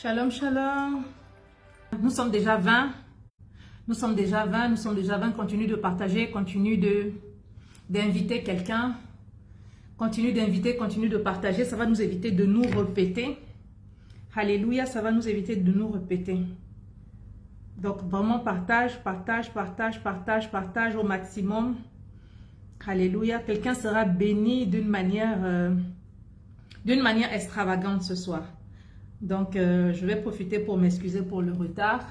Shalom, shalom. Nous sommes déjà 20. Nous sommes déjà 20. Nous sommes déjà 20. Continue de partager. Continue d'inviter quelqu'un. Continue d'inviter. Continue de partager. Ça va nous éviter de nous répéter. Alléluia. Ça va nous éviter de nous répéter. Donc, vraiment partage, partage, partage, partage, partage au maximum. Alléluia. Quelqu'un sera béni d'une manière extravagante ce soir. Donc, je vais profiter pour m'excuser pour le retard.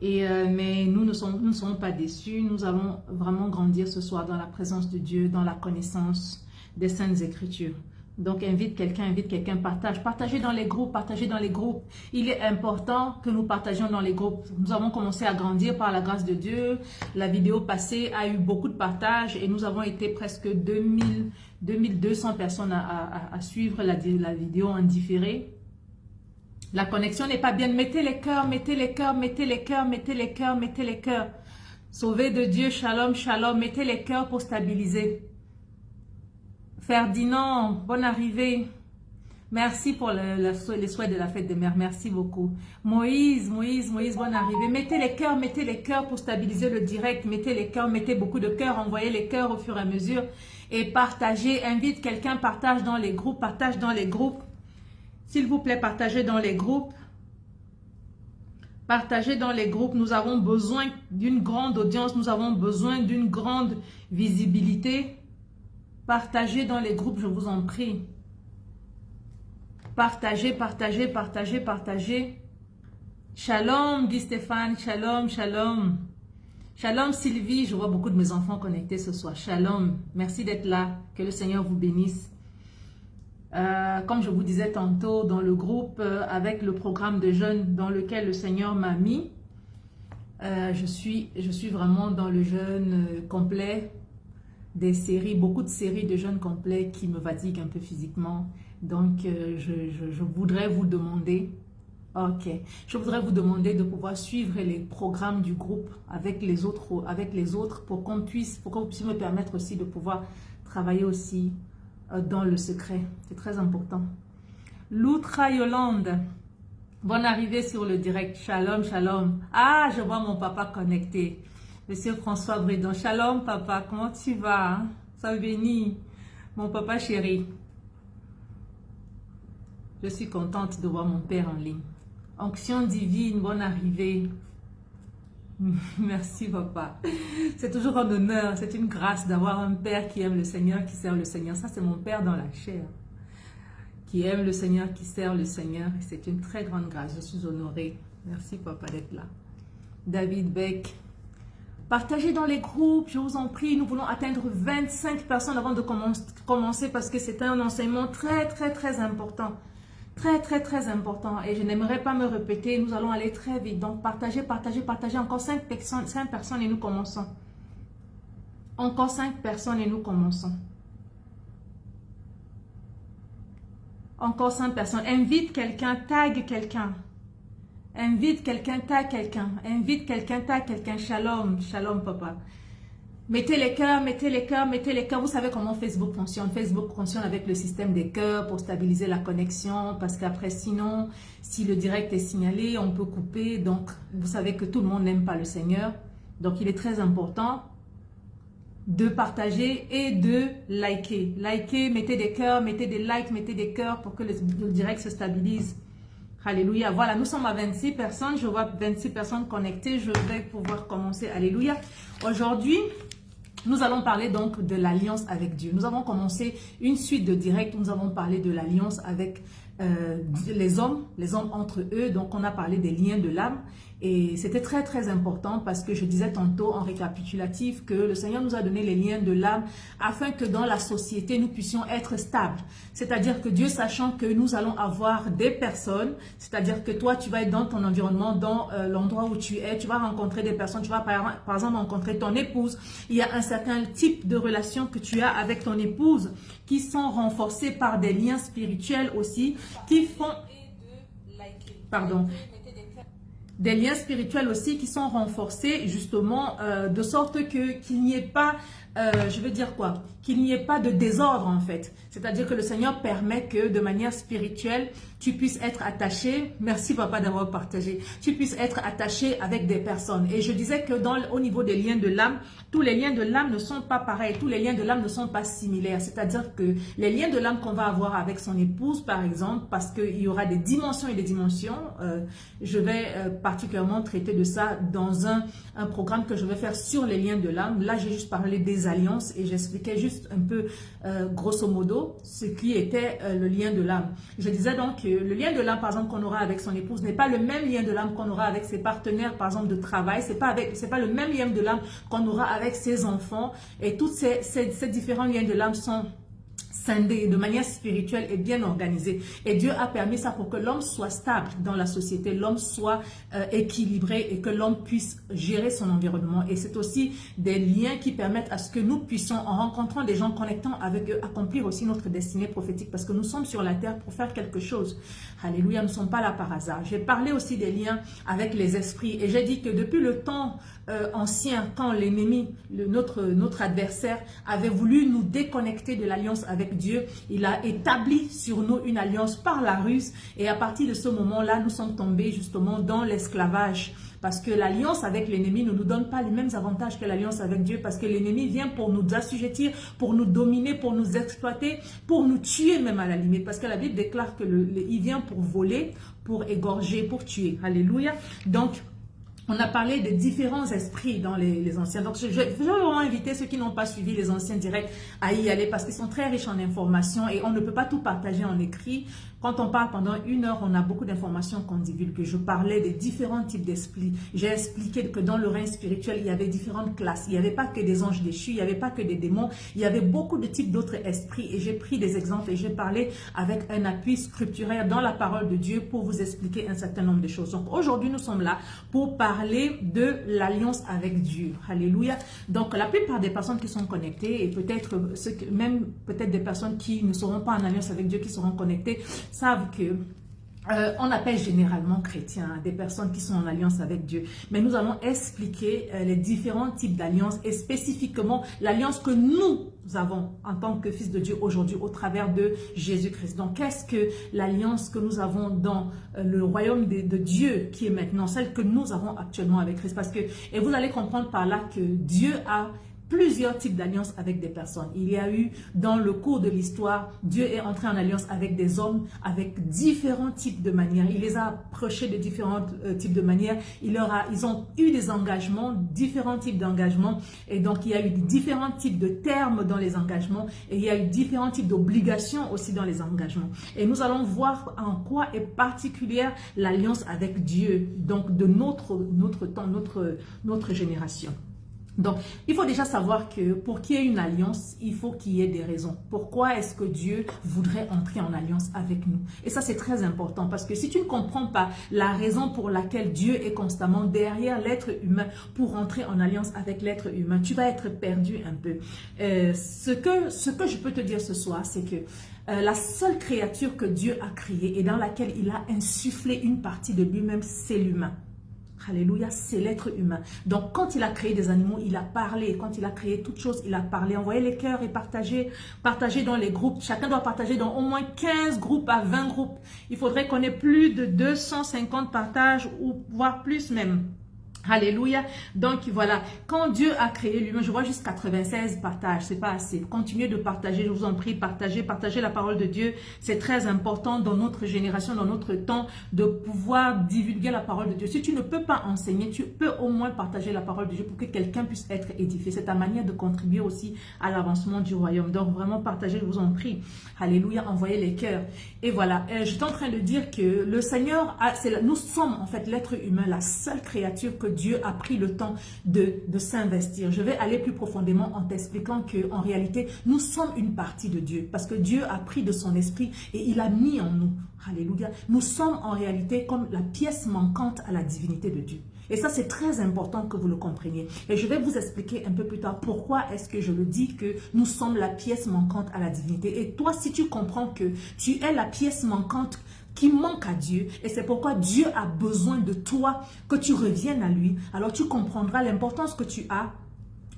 Mais nous ne serons pas déçus. Nous allons vraiment grandir ce soir dans la présence de Dieu, dans la connaissance des Saintes Écritures. Donc, invite quelqu'un, partage. Partagez dans les groupes, partagez dans les groupes. Il est important que nous partagions dans les groupes. Nous avons commencé à grandir par la grâce de Dieu. La vidéo passée a eu beaucoup de partages et nous avons été presque 2200 personnes à suivre la vidéo en différé. La connexion n'est pas bien. Mettez les cœurs, mettez les cœurs, mettez les cœurs, mettez les cœurs, mettez les cœurs. Sauvés de Dieu, shalom, shalom. Mettez les cœurs pour stabiliser. Ferdinand, bonne arrivée. Merci pour les souhaits de la fête des mères. Merci beaucoup. Moïse, bonne arrivée. Mettez les cœurs pour stabiliser le direct. Mettez les cœurs, mettez beaucoup de cœurs. Envoyez les cœurs au fur et à mesure. Et partagez. Invite quelqu'un, partage dans les groupes. Partage dans les groupes. S'il vous plaît, partagez dans les groupes. Partagez dans les groupes. Nous avons besoin d'une grande audience. Nous avons besoin d'une grande visibilité. Partagez dans les groupes, je vous en prie. Partagez, partagez, partagez, partagez. Shalom, dit Stéphane. Shalom, shalom. Shalom, Sylvie. Je vois beaucoup de mes enfants connectés ce soir. Shalom. Merci d'être là. Que le Seigneur vous bénisse. Comme je vous disais tantôt, dans le groupe, avec le programme de jeûne dans lequel le Seigneur m'a mis, je suis vraiment dans le jeûne complet, des séries, beaucoup de séries de jeûne complet qui me fatiguent un peu physiquement. Donc, je voudrais vous demander, je voudrais vous demander de pouvoir suivre les programmes du groupe avec les autres pour qu'on puisse me permettre aussi de pouvoir travailler aussi dans le secret. C'est très important. Loutra Yolande, bonne arrivée sur le direct. Shalom, shalom. Ah, je vois mon papa connecté. Monsieur François Bredon. Shalom, papa. Comment tu vas? Hein? Sois béni. Mon papa chéri. Je suis contente de voir mon père en ligne. Onction divine, bonne arrivée. Merci papa. C'est toujours un honneur, c'est une grâce d'avoir un père qui aime le Seigneur, qui sert le Seigneur. Ça c'est mon père dans la chair. Qui aime le Seigneur, qui sert le Seigneur. C'est une très grande grâce, je suis honorée. Merci papa d'être là. David Beck. Partagez dans les groupes, je vous en prie. Nous voulons atteindre 25 personnes avant de commencer parce que c'est un enseignement très très très important. Très, très, très important. Et je n'aimerais pas me répéter. Nous allons aller très vite. Donc, partagez, partagez, partagez. Encore 5 personnes et nous commençons. Encore 5 personnes et nous commençons. Encore 5 personnes. Invite quelqu'un, tag quelqu'un. Invite quelqu'un, tag quelqu'un. Invite quelqu'un, tag quelqu'un. Shalom, shalom, papa. Mettez les cœurs, mettez les cœurs, mettez les cœurs. Vous savez comment Facebook fonctionne. Facebook fonctionne avec le système des cœurs pour stabiliser la connexion. Parce qu'après, sinon, si le direct est signalé, on peut couper. Donc, vous savez que tout le monde n'aime pas le Seigneur. Donc, il est très important de partager et de liker. Liker, mettez des cœurs, mettez des likes, mettez des cœurs pour que le direct se stabilise. Alléluia. Voilà, nous sommes à 26 personnes. Je vois 26 personnes connectées. Je vais pouvoir commencer. Alléluia. Aujourd'hui, nous allons parler donc de l'alliance avec Dieu. Nous avons commencé une suite de directs. Nous avons parlé de l'alliance avec les hommes entre eux. Donc, on a parlé des liens de l'âme. Et c'était très, très important parce que je disais tantôt en récapitulatif que le Seigneur nous a donné les liens de l'âme afin que dans la société, nous puissions être stables. C'est-à-dire que Dieu, sachant que nous allons avoir des personnes, c'est-à-dire que toi, tu vas être dans ton environnement, dans l'endroit où tu es, tu vas rencontrer des personnes, tu vas par exemple rencontrer ton épouse. Il y a un certain type de relation que tu as avec ton épouse qui sont renforcées par des liens spirituels aussi, qui font... Pardon. Des liens spirituels aussi qui sont renforcés justement de sorte qu'il n'y ait pas je veux dire quoi? Qu'il n'y ait pas de désordre en fait. C'est-à-dire que le Seigneur permet que de manière spirituelle, tu puisses être attaché, merci papa d'avoir partagé, tu puisses être attaché avec des personnes. Et je disais que au niveau des liens de l'âme, tous les liens de l'âme ne sont pas pareils, tous les liens de l'âme ne sont pas similaires. C'est-à-dire que les liens de l'âme qu'on va avoir avec son épouse, par exemple, parce qu'il y aura des dimensions et des dimensions, je vais particulièrement traiter de ça dans un programme que je vais faire sur les liens de l'âme. Là, j'ai juste parlé des alliances et j'expliquais juste un peu, grosso modo, ce qui était le lien de l'âme. Je disais donc que le lien de l'âme, par exemple, qu'on aura avec son épouse n'est pas le même lien de l'âme qu'on aura avec ses partenaires, par exemple, de travail. C'est pas le même lien de l'âme qu'on aura avec ses enfants. Et tous ces différents liens de l'âme sont scindés de manière spirituelle et bien organisée. Et Dieu a permis ça pour que l'homme soit stable dans la société, l'homme soit équilibré et que l'homme puisse gérer son environnement. Et c'est aussi des liens qui permettent à ce que nous puissions, en rencontrant des gens, connectant avec eux, accomplir aussi notre destinée prophétique parce que nous sommes sur la terre pour faire quelque chose. Alléluia, nous ne sommes pas là par hasard. J'ai parlé aussi des liens avec les esprits et j'ai dit que depuis le temps ancien, quand l'ennemi, notre adversaire, avait voulu nous déconnecter de l'alliance avec Dieu, il a établi sur nous une alliance par la ruse et à partir de ce moment-là, nous sommes tombés justement dans l'esclavage. Parce que l'alliance avec l'ennemi ne nous donne pas les mêmes avantages que l'alliance avec Dieu. Parce que l'ennemi vient pour nous assujettir, pour nous dominer, pour nous exploiter, pour nous tuer même à la limite. Parce que la Bible déclare qu'il vient pour voler, pour égorger, pour tuer. Alléluia. Donc, on a parlé de différents esprits dans les anciens. Donc, je vais vraiment inviter ceux qui n'ont pas suivi les anciens directs à y aller parce qu'ils sont très riches en informations et on ne peut pas tout partager en écrit. Quand on parle pendant 1 heure, on a beaucoup d'informations qu'on divulgue. Je parlais des différents types d'esprits. J'ai expliqué que dans le règne spirituel, il y avait différentes classes. Il n'y avait pas que des anges déchus, il n'y avait pas que des démons. Il y avait beaucoup de types d'autres esprits. Et j'ai pris des exemples et j'ai parlé avec un appui scripturaire dans la parole de Dieu pour vous expliquer un certain nombre de choses. Donc aujourd'hui, nous sommes là pour parler de l'alliance avec Dieu. Alléluia. Donc la plupart des personnes qui sont connectées et peut-être même peut-être des personnes qui ne seront pas en alliance avec Dieu, qui seront connectées, savent que on appelle généralement chrétiens des personnes qui sont en alliance avec Dieu. Mais nous allons expliquer les différents types d'alliances et spécifiquement l'alliance que nous avons en tant que fils de Dieu aujourd'hui au travers de Jésus-Christ. Donc, qu'est-ce que l'alliance que nous avons dans le royaume de Dieu qui est maintenant, celle que nous avons actuellement avec Christ? Parce que, et vous allez comprendre par là que Dieu a plusieurs types d'alliances avec des personnes. Il y a eu, dans le cours de l'histoire, Dieu est entré en alliance avec des hommes, avec différents types de manières. Il les a approchés de différents types de manières. Ils ont eu des engagements, différents types d'engagements. Et donc, il y a eu différents types de termes dans les engagements. Et il y a eu différents types d'obligations aussi dans les engagements. Et nous allons voir en quoi est particulière l'alliance avec Dieu, donc de notre temps, notre génération. Donc, il faut déjà savoir que pour qu'il y ait une alliance, il faut qu'il y ait des raisons. Pourquoi est-ce que Dieu voudrait entrer en alliance avec nous? Et ça, c'est très important parce que si tu ne comprends pas la raison pour laquelle Dieu est constamment derrière l'être humain pour entrer en alliance avec l'être humain, tu vas être perdu un peu. Ce que je peux te dire ce soir, c'est que la seule créature que Dieu a créée et dans laquelle il a insufflé une partie de lui-même, c'est l'humain. Alléluia, c'est l'être humain. Donc, quand il a créé des animaux, il a parlé. Quand il a créé toutes choses, il a parlé. Envoyez les cœurs et partagez dans les groupes. Chacun doit partager dans au moins 15 groupes à 20 groupes. Il faudrait qu'on ait plus de 250 partages ou voire plus même. Alléluia. Donc voilà, quand Dieu a créé l'humain, je vois juste 96 partages, c'est pas assez. Continuez de partager, je vous en prie, partagez la parole de Dieu. C'est très important dans notre génération, dans notre temps, de pouvoir divulguer la parole de Dieu. Si tu ne peux pas enseigner, tu peux au moins partager la parole de Dieu pour que quelqu'un puisse être édifié. C'est ta manière de contribuer aussi à l'avancement du royaume. Donc vraiment partagez, je vous en prie. Alléluia, envoyez les cœurs. Et voilà, j'étais en train de dire que le Seigneur, nous sommes en fait l'être humain, la seule créature que Dieu a pris le temps de s'investir. Je vais aller plus profondément en t'expliquant qu'en réalité, nous sommes une partie de Dieu parce que Dieu a pris de son esprit et il a mis en nous. Alléluia. Nous sommes en réalité comme la pièce manquante à la divinité de Dieu. Et ça, c'est très important que vous le compreniez. Et je vais vous expliquer un peu plus tard pourquoi est-ce que je le dis que nous sommes la pièce manquante à la divinité. Et toi, si tu comprends que tu es la pièce manquante qui manque à Dieu, et c'est pourquoi Dieu a besoin de toi, que tu reviennes à lui, alors tu comprendras l'importance que tu as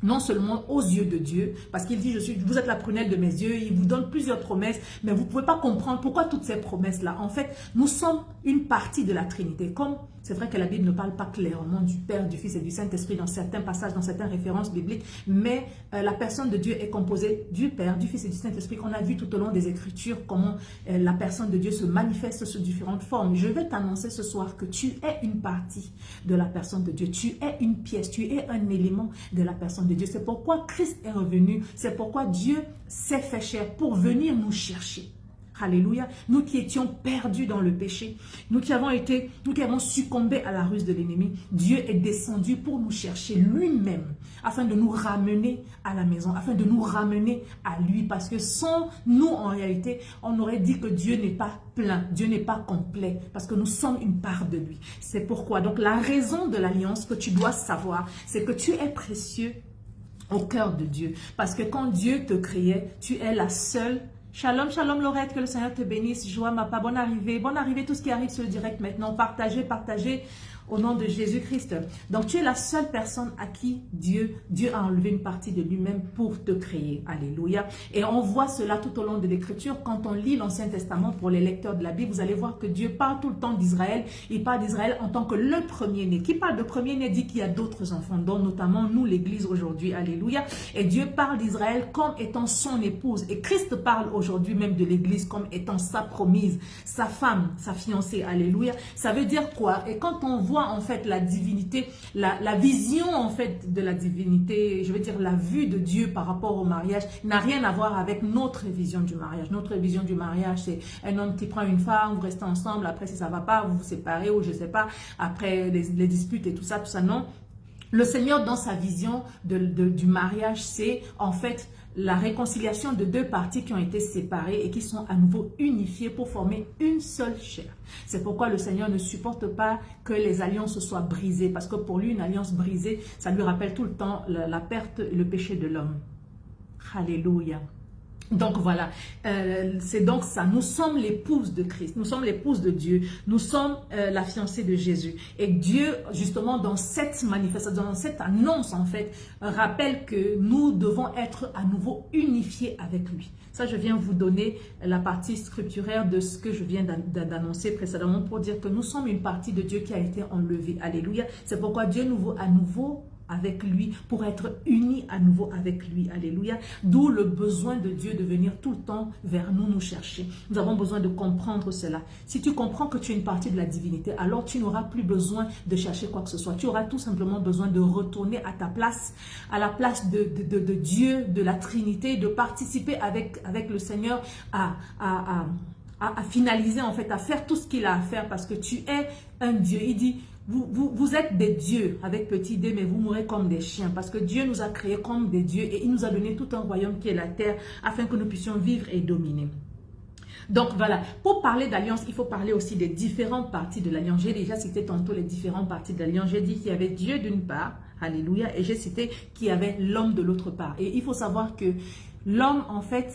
non seulement aux yeux de Dieu, parce qu'il dit, vous êtes la prunelle de mes yeux, il vous donne plusieurs promesses, mais vous ne pouvez pas comprendre pourquoi toutes ces promesses-là. En fait, nous sommes une partie de la Trinité. Comme c'est vrai que la Bible ne parle pas clairement du Père, du Fils et du Saint-Esprit dans certains passages, dans certaines références bibliques, mais la personne de Dieu est composée du Père, du Fils et du Saint-Esprit. On a vu tout au long des Écritures comment la personne de Dieu se manifeste sous différentes formes. Je vais t'annoncer ce soir que tu es une partie de la personne de Dieu. Tu es une pièce, tu es un élément de la personne de Dieu. C'est pourquoi Christ est revenu. C'est pourquoi Dieu s'est fait chair pour venir nous chercher. Alléluia. Nous qui étions perdus dans le péché, nous qui avons succombé à la ruse de l'ennemi, Dieu est descendu pour nous chercher lui-même, afin de nous ramener à la maison, afin de nous ramener à lui. Parce que sans nous, en réalité, on aurait dit que Dieu n'est pas plein, Dieu n'est pas complet, parce que nous sommes une part de lui. C'est pourquoi, donc la raison de l'alliance que tu dois savoir, c'est que tu es précieux au cœur de Dieu. Parce que quand Dieu te créait, tu es la seule. Shalom, shalom Laurette, que le Seigneur te bénisse. Joie, ma part, bonne arrivée, tout ce qui arrive sur le direct maintenant. Partagez au nom de Jésus-Christ. Donc tu es la seule personne à qui Dieu a enlevé une partie de lui-même pour te créer. Alléluia. Et on voit cela tout au long de l'Écriture. Quand on lit l'Ancien Testament pour les lecteurs de la Bible, vous allez voir que Dieu parle tout le temps d'Israël. Il parle d'Israël en tant que le premier-né. Qui parle de premier-né dit qu'il y a d'autres enfants, dont notamment nous, l'Église aujourd'hui. Alléluia. Et Dieu parle d'Israël comme étant son épouse. Et Christ parle aujourd'hui même de l'Église comme étant sa promise, sa femme, sa fiancée. Alléluia. Ça veut dire quoi? Et quand on voit en fait la divinité, la vision en fait de la divinité, je veux dire la vue de Dieu par rapport au mariage, n'a rien à voir avec notre vision du mariage. Notre vision du mariage, c'est un homme qui prend une femme, vous restez ensemble, après si ça va pas, vous vous séparez ou je sais pas, après les disputes et tout ça, non. Le Seigneur, dans sa vision du mariage, c'est en fait la réconciliation de deux parties qui ont été séparées et qui sont à nouveau unifiées pour former une seule chair. C'est pourquoi le Seigneur ne supporte pas que les alliances soient brisées, parce que pour lui, une alliance brisée, ça lui rappelle tout le temps la perte et le péché de l'homme. Alléluia. Donc voilà, c'est donc ça, nous sommes l'épouse de Christ, nous sommes l'épouse de Dieu, nous sommes la fiancée de Jésus. Et Dieu, justement, dans cette manifestation, dans cette annonce, en fait, rappelle que nous devons être à nouveau unifiés avec lui. Ça, je viens vous donner la partie scripturaire de ce que je viens d'annoncer précédemment pour dire que nous sommes une partie de Dieu qui a été enlevée. Alléluia. C'est pourquoi Dieu nous veut à nouveau avec lui, pour être unis à nouveau avec lui. Alléluia. D'où le besoin de Dieu de venir tout le temps vers nous, nous chercher. Nous avons besoin de comprendre cela. Si tu comprends que tu es une partie de la divinité, alors tu n'auras plus besoin de chercher quoi que ce soit. Tu auras tout simplement besoin de retourner à ta place, à la place de Dieu, de la Trinité, de participer avec le Seigneur à finaliser, en fait, à faire tout ce qu'il a à faire, parce que tu es un Dieu. Il dit, vous êtes des dieux avec petit d, mais vous mourrez comme des chiens, parce que Dieu nous a créés comme des dieux et il nous a donné tout un royaume qui est la terre, afin que nous puissions vivre et dominer. Donc voilà, pour parler d'alliance, il faut parler aussi des différentes parties de l'alliance. J'ai déjà cité tantôt les différentes parties de l'alliance. J'ai dit qu'il y avait Dieu d'une part, alléluia, et j'ai cité qu'il y avait l'homme de l'autre part. Et il faut savoir que l'homme en fait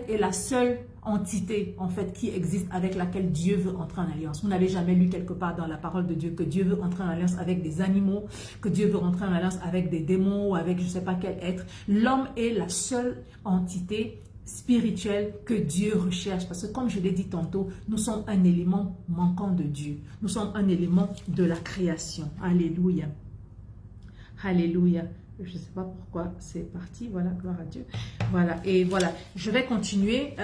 est la seule entité en fait qui existe avec laquelle Dieu veut entrer en alliance. Vous n'avez jamais lu quelque part dans la parole de Dieu que Dieu veut entrer en alliance avec des animaux, que Dieu veut entrer en alliance avec des démons ou avec je ne sais pas quel être. L'homme est la seule entité spirituelle que Dieu recherche, parce que comme je l'ai dit tantôt, nous sommes un élément manquant de Dieu. Nous sommes un élément de la création. Alléluia. Alléluia. Je ne sais pas pourquoi c'est parti. Voilà, gloire à Dieu. Voilà, et voilà. Je vais continuer.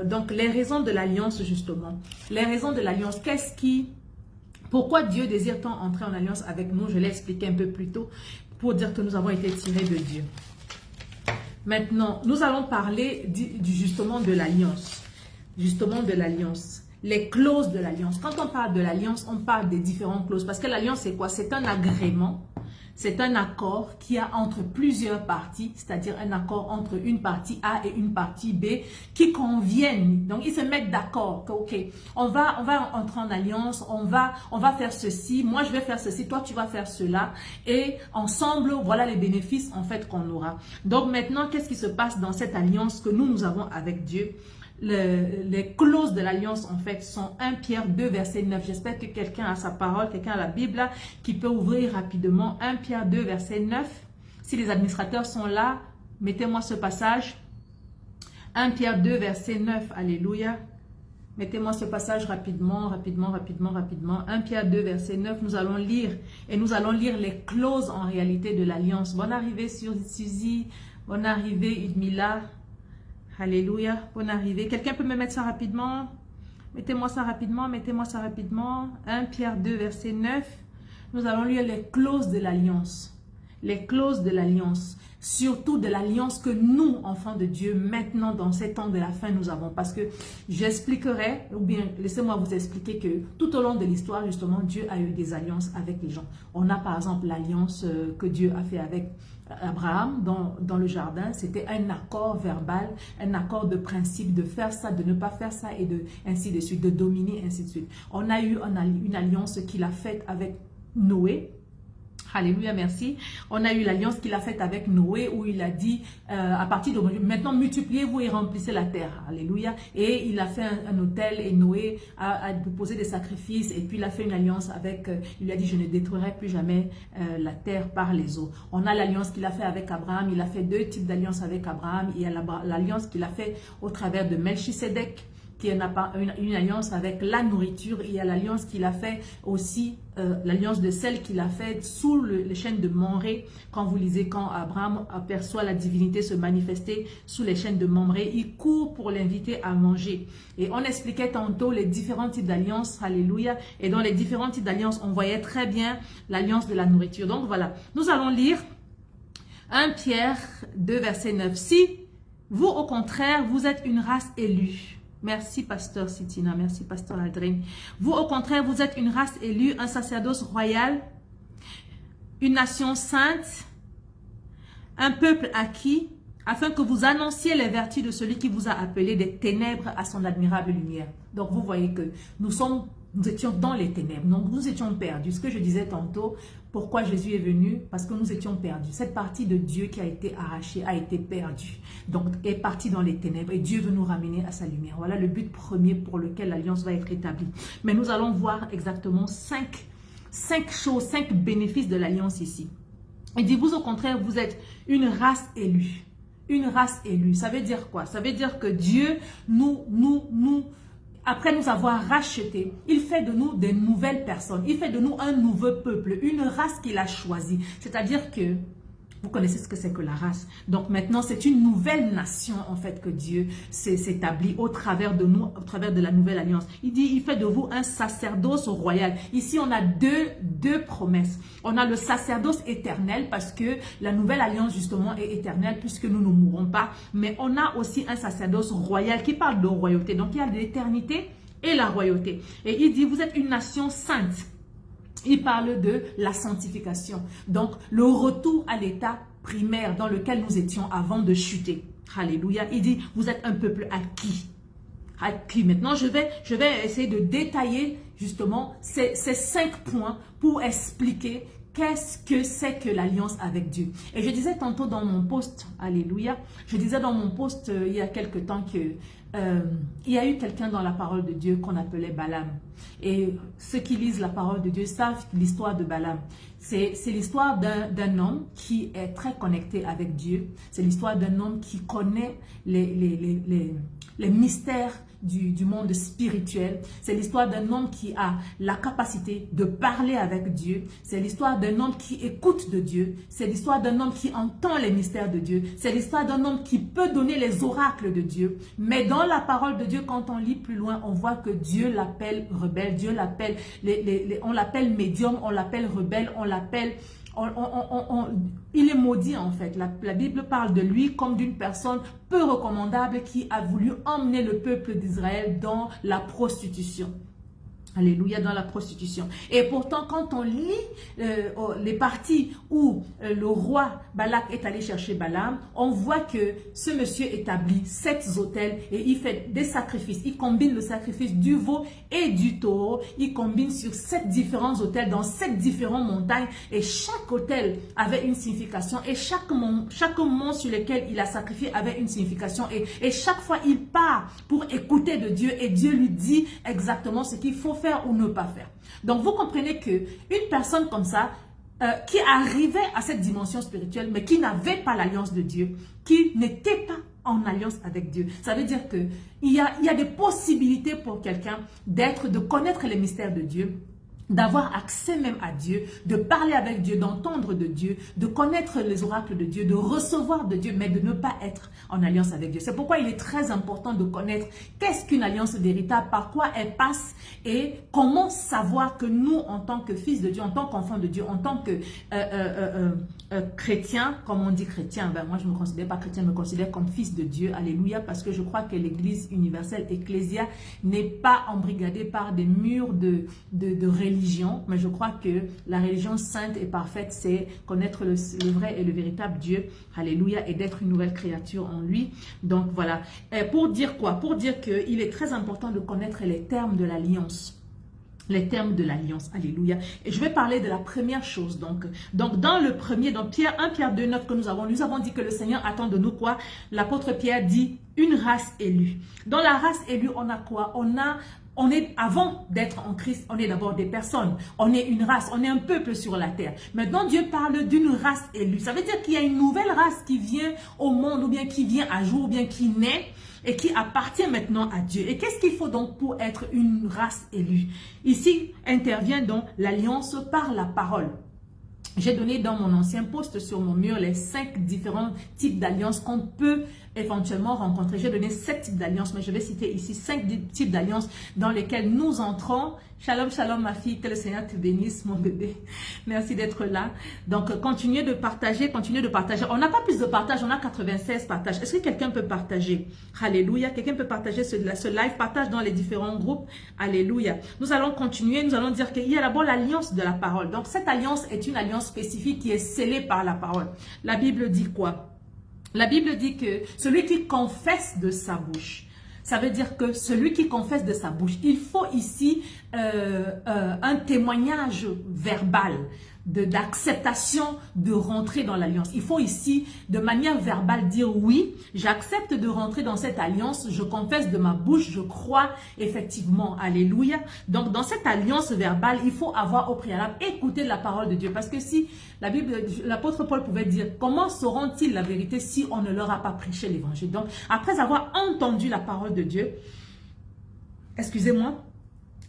Donc, les raisons de l'alliance, justement. Les raisons de l'alliance, pourquoi Dieu désire-t-on entrer en alliance avec nous? Je l'ai expliqué un peu plus tôt pour dire que nous avons été tirés de Dieu. Maintenant, nous allons parler justement de l'alliance. Justement de l'alliance. Les clauses de l'alliance. Quand on parle de l'alliance, on parle des différentes clauses. Parce que l'alliance, c'est quoi? C'est un agrément. C'est un accord qui a entre plusieurs parties, c'est-à-dire un accord entre une partie A et une partie B qui conviennent. Donc, ils se mettent d'accord que, ok, on va entrer en alliance, on va faire ceci, moi je vais faire ceci, toi tu vas faire cela. Et ensemble, voilà les bénéfices en fait qu'on aura. Donc maintenant, qu'est-ce qui se passe dans cette alliance que nous avons avec Dieu? Les clauses de l'alliance en fait sont 1 Pierre 2 verset 9. J'espère que quelqu'un a sa parole, quelqu'un a la Bible là, qui peut ouvrir rapidement 1 Pierre 2 verset 9. Si les administrateurs sont là, mettez-moi ce passage. 1 Pierre 2, verset 9. Alléluia. Mettez-moi ce passage rapidement. 1 Pierre 2, verset 9. Nous allons lire. Et nous allons lire les clauses en réalité de l'alliance. Bonne arrivée sur Suzy. Bonne arrivée Udmila. Alléluia. Bonne arrivée. Quelqu'un peut me mettre ça rapidement? Mettez-moi ça rapidement. 1 Pierre 2, verset 9. Nous allons lire les clauses de l'alliance. Les clauses de l'alliance. Surtout de l'alliance que nous, enfants de Dieu, maintenant dans ces temps de la fin, nous avons. Parce que j'expliquerai, ou bien laissez-moi vous expliquer que tout au long de l'histoire, justement, Dieu a eu des alliances avec les gens. On a par exemple l'alliance que Dieu a fait avec Abraham dans le jardin. C'était un accord verbal, un accord de principe, de faire ça, de ne pas faire ça, et ainsi de suite, de dominer, ainsi de suite. On a eu une alliance qu'il a faite avec Noé. Alléluia, merci. On a eu l'alliance qu'il a faite avec Noé où il a dit à partir de maintenant multipliez-vous et remplissez la terre. Alléluia. Et il a fait un autel et Noé a posé des sacrifices et puis il a fait une alliance avec, il lui a dit je ne détruirai plus jamais la terre par les eaux. On a l'alliance qu'il a fait avec Abraham. Il a fait deux types d'alliances avec Abraham. Il y a l'alliance qu'il a fait au travers de Melchisédek, qui est une alliance avec la nourriture. Il y a l'alliance qu'il a fait aussi, l'alliance de celle qu'il a fait sous les chaînes de Mamré. Quand vous lisez, quand Abraham aperçoit la divinité se manifester sous les chaînes de Mamré, il court pour l'inviter à manger. Et on expliquait tantôt les différents types d'alliances, alléluia. Et dans les différents types d'alliances, on voyait très bien l'alliance de la nourriture. Donc voilà, nous allons lire 1 Pierre 2, verset 9. Si vous, au contraire, vous êtes une race élue. Merci, pasteur Sitina. Merci, pasteur Aldrin. Vous, au contraire, vous êtes une race élue, un sacerdoce royal, une nation sainte, un peuple acquis, afin que vous annonciez les vertus de celui qui vous a appelé des ténèbres à son admirable lumière. Donc, vous voyez que nous étions dans les ténèbres, donc nous étions perdus. Ce que je disais tantôt, pourquoi Jésus est venu? Parce que nous étions perdus. Cette partie de Dieu qui a été arrachée a été perdue. Donc, est partie dans les ténèbres et Dieu veut nous ramener à sa lumière. Voilà le but premier pour lequel l'alliance va être établie. Mais nous allons voir exactement cinq choses, 5 bénéfices de l'alliance ici. Il dit, vous au contraire, vous êtes une race élue. Une race élue. Ça veut dire quoi? Ça veut dire que Dieu après nous avoir rachetés, il fait de nous des nouvelles personnes. Il fait de nous un nouveau peuple, une race qu'il a choisie. C'est-à-dire que, vous connaissez ce que c'est que la race. Donc maintenant, c'est une nouvelle nation en fait que Dieu s'établit au travers de nous, au travers de la nouvelle alliance. Il dit, il fait de vous un sacerdoce royal. Ici, on a deux promesses. On a le sacerdoce éternel parce que la nouvelle alliance justement est éternelle puisque nous ne mourrons pas. Mais on a aussi un sacerdoce royal qui parle de royauté. Donc il y a l'éternité et la royauté. Et il dit, vous êtes une nation sainte. Il parle de la sanctification. Donc, le retour à l'état primaire dans lequel nous étions avant de chuter. Alléluia. Il dit, vous êtes un peuple acquis. Acquis. Maintenant, je vais essayer de détailler justement ces 5 points pour expliquer qu'est-ce que c'est que l'alliance avec Dieu. Et je disais tantôt dans mon post, alléluia, je disais dans mon post il y a quelque temps que il y a eu quelqu'un dans la parole de Dieu qu'on appelait Balaam. Et ceux qui lisent la parole de Dieu savent l'histoire de Balaam. C'est l'histoire d'un homme qui est très connecté avec Dieu. C'est l'histoire d'un homme qui connaît les mystères du monde spirituel. C'est l'histoire d'un homme qui a la capacité de parler avec Dieu. C'est l'histoire d'un homme qui écoute de Dieu. C'est l'histoire d'un homme qui entend les mystères de Dieu. C'est l'histoire d'un homme qui peut donner les oracles de Dieu. Mais dans la parole de Dieu, quand on lit plus loin, on voit que Dieu l'appelle rebelle. Dieu l'appelle, on l'appelle médium, on l'appelle rebelle, on l'appelle... il est maudit en fait. La Bible parle de lui comme d'une personne peu recommandable qui a voulu emmener le peuple d'Israël dans la prostitution. Alléluia, dans la prostitution. Et pourtant, quand on lit les parties où le roi Balak est allé chercher Balaam, on voit que ce monsieur établit 7 autels et il fait des sacrifices. Il combine le sacrifice du veau et du taureau. Il combine sur 7 différents autels dans 7 différentes montagnes. Et chaque autel avait une signification. Et chaque mont sur lequel il a sacrifié avait une signification. Et chaque fois, il part pour écouter de Dieu. Et Dieu lui dit exactement ce qu'il faut faire ou ne pas faire. Donc, vous comprenez que une personne comme ça, qui arrivaient à cette dimension spirituelle, mais qui n'avaient pas l'alliance de Dieu, qui n'étaient pas en alliance avec Dieu. Ça veut dire qu'il y a des possibilités pour quelqu'un de connaître les mystères de Dieu, d'avoir accès même à Dieu, de parler avec Dieu, d'entendre de Dieu, de connaître les oracles de Dieu, de recevoir de Dieu, mais de ne pas être en alliance avec Dieu. C'est pourquoi il est très important de connaître qu'est-ce qu'une alliance véritable, par quoi elle passe et comment savoir que nous, en tant que fils de Dieu, en tant qu'enfants de Dieu, en tant que chrétiens, comme on dit chrétien, ben moi je ne me considère pas chrétien, je me considère comme fils de Dieu, alléluia, parce que je crois que l'église universelle, Ecclésia, n'est pas embrigadée par des murs de religion, mais je crois que la religion sainte et parfaite, c'est connaître le vrai et le véritable Dieu, alléluia, et d'être une nouvelle créature en lui. Donc voilà, pour dire quoi? Pour dire qu'il est très important de connaître les termes de l'alliance. Les termes de l'alliance, alléluia. Et je vais parler de la première chose. Donc dans le premier, dans 1 Pierre 2, 9 que nous avons dit que le Seigneur attend de nous quoi? L'apôtre Pierre dit une race élue. Dans la race élue, on a quoi? On est, avant d'être en Christ, on est d'abord des personnes. On est une race, on est un peuple sur la terre. Maintenant, Dieu parle d'une race élue. Ça veut dire qu'il y a une nouvelle race qui vient au monde, ou bien qui vient à jour, ou bien qui naît, et qui appartient maintenant à Dieu. Et qu'est-ce qu'il faut donc pour être une race élue? Ici intervient donc l'alliance par la parole. J'ai donné dans mon ancien post sur mon mur les 5 différents types d'alliances qu'on peut éventuellement rencontrer. J'ai donné 7 types d'alliances, mais je vais citer ici 5 types d'alliances dans lesquelles nous entrons. Shalom, shalom ma fille, que le Seigneur te bénisse mon bébé. Merci d'être là. Donc, continuez de partager, continuez de partager. On n'a pas plus de partage, on a 96 partages. Est-ce que quelqu'un peut partager? Alléluia. Quelqu'un peut partager ce live, partage dans les différents groupes. Alléluia. Nous allons continuer, nous allons dire qu'il y a d'abord l'alliance de la parole. Donc, cette alliance est une alliance spécifique qui est scellée par la parole. La Bible dit quoi? La Bible dit que celui qui confesse de sa bouche, ça veut dire que celui qui confesse de sa bouche, il faut ici un témoignage verbal d'acceptation de rentrer dans l'alliance. Il faut ici, de manière verbale, dire oui, j'accepte de rentrer dans cette alliance, je confesse de ma bouche, je crois effectivement, alléluia. Donc, dans cette alliance verbale, il faut avoir au préalable écouté la parole de Dieu. Parce que si la Bible, l'apôtre Paul pouvait dire, comment sauront-ils la vérité si on ne leur a pas prêché l'évangile? Donc, après avoir entendu la parole de Dieu, excusez-moi,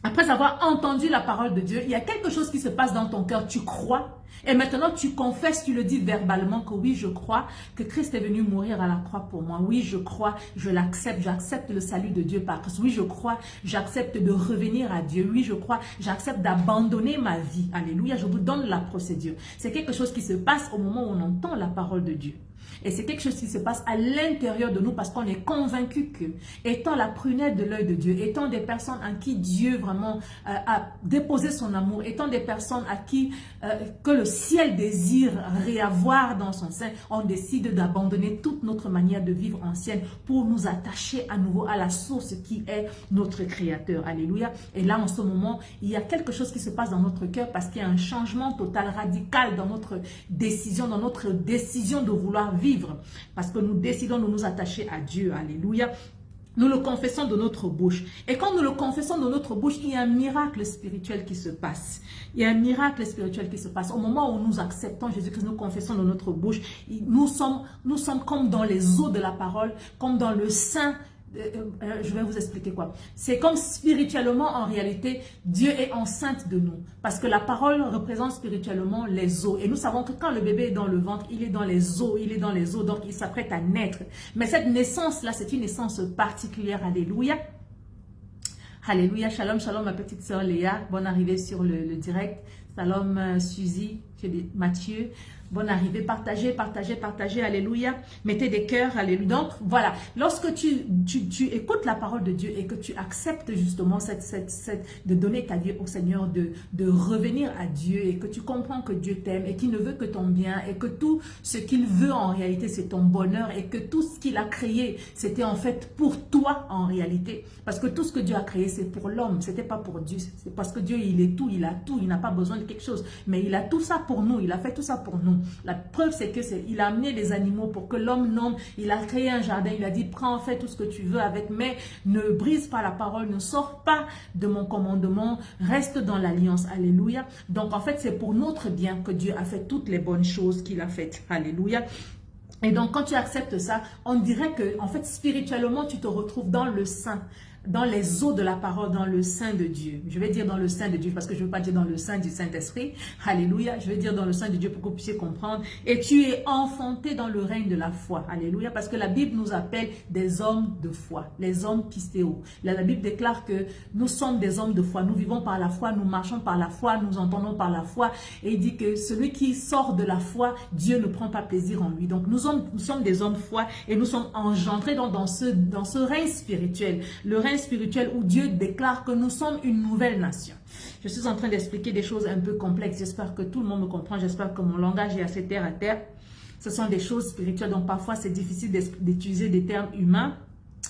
après avoir entendu la parole de Dieu, il y a quelque chose qui se passe dans ton cœur, tu crois. Et maintenant, tu confesses, tu le dis verbalement que oui, je crois que Christ est venu mourir à la croix pour moi. Oui, je crois, je l'accepte, j'accepte le salut de Dieu par Christ. Oui, je crois, j'accepte de revenir à Dieu. Oui, je crois, j'accepte d'abandonner ma vie. Alléluia, je vous donne la procédure. C'est quelque chose qui se passe au moment où on entend la parole de Dieu. Et c'est quelque chose qui se passe à l'intérieur de nous parce qu'on est convaincu que, étant la prunelle de l'œil de Dieu, étant des personnes en qui Dieu vraiment a déposé son amour, étant des personnes à qui que le ciel désire réavoir dans son sein, on décide d'abandonner toute notre manière de vivre ancienne pour nous attacher à nouveau à la source qui est notre Créateur. Alléluia. Et là, en ce moment, il y a quelque chose qui se passe dans notre cœur parce qu'il y a un changement total, radical dans notre décision de vouloir vivre. Parce que nous décidons de nous attacher à Dieu. Alléluia. Nous le confessons de notre bouche. Et quand nous le confessons de notre bouche, il y a un miracle spirituel qui se passe. Il y a un miracle spirituel qui se passe. Au moment où nous acceptons Jésus-Christ, nous confessons de notre bouche, nous sommes comme dans les eaux de la parole, comme dans le sein. Je vais vous expliquer quoi. C'est comme spirituellement, en réalité, Dieu est enceinte de nous. Parce que la parole représente spirituellement les eaux. Et nous savons que quand le bébé est dans le ventre, il est dans les eaux. Il est dans les eaux, donc il s'apprête à naître. Mais cette naissance-là, c'est une naissance particulière. Alléluia. Alléluia. Shalom, shalom, ma petite sœur Léa. Bonne arrivée sur le direct. Shalom, Suzy, Mathieu. Bonne arrivée, partagez, partagez, partagez, alléluia. Mettez des cœurs, alléluia. Donc, voilà, lorsque tu écoutes la parole de Dieu et que tu acceptes justement de donner ta vie au Seigneur, de revenir à Dieu et que tu comprends que Dieu t'aime et qu'il ne veut que ton bien et que tout ce qu'il veut en réalité, c'est ton bonheur et que tout ce qu'il a créé, c'était en fait pour toi en réalité. Parce que tout ce que Dieu a créé, c'est pour l'homme, c'était pas pour Dieu. C'est parce que Dieu, il est tout, il a tout, il n'a pas besoin changer quelque chose. Mais il a tout ça pour nous, il a fait tout ça pour nous. La preuve, c'est que il a amené les animaux pour que l'homme nomme, il a créé un jardin, il a dit, prends, fais tout ce que tu veux avec, mais ne brise pas la parole, ne sors pas de mon commandement, reste dans l'alliance. Alléluia. Donc en fait, c'est pour notre bien que Dieu a fait toutes les bonnes choses qu'il a faites. Alléluia. Et donc, quand tu acceptes ça, on dirait que, en fait, spirituellement, tu te retrouves dans le sein, dans les eaux de la parole, dans le sein de Dieu. Je vais dire dans le sein de Dieu parce que je ne veux pas dire dans le sein du Saint-Esprit. Alléluia. Je vais dire dans le sein de Dieu pour que vous puissiez comprendre. Et tu es enfanté dans le règne de la foi. Alléluia. Parce que la Bible nous appelle des hommes de foi, les hommes pistéo. La Bible déclare que nous sommes des hommes de foi. Nous vivons par la foi, nous marchons par la foi, nous entendons par la foi. Et il dit que celui qui sort de la foi, Dieu ne prend pas plaisir en lui. Donc nous sommes des hommes de foi et nous sommes engendrés dans ce règne spirituel. Le règne spirituel où Dieu déclare que nous sommes une nouvelle nation. Je suis en train d'expliquer des choses un peu complexes. J'espère que tout le monde me comprend. J'espère que mon langage est assez terre à terre. Ce sont des choses spirituelles, donc parfois c'est difficile d'utiliser des termes humains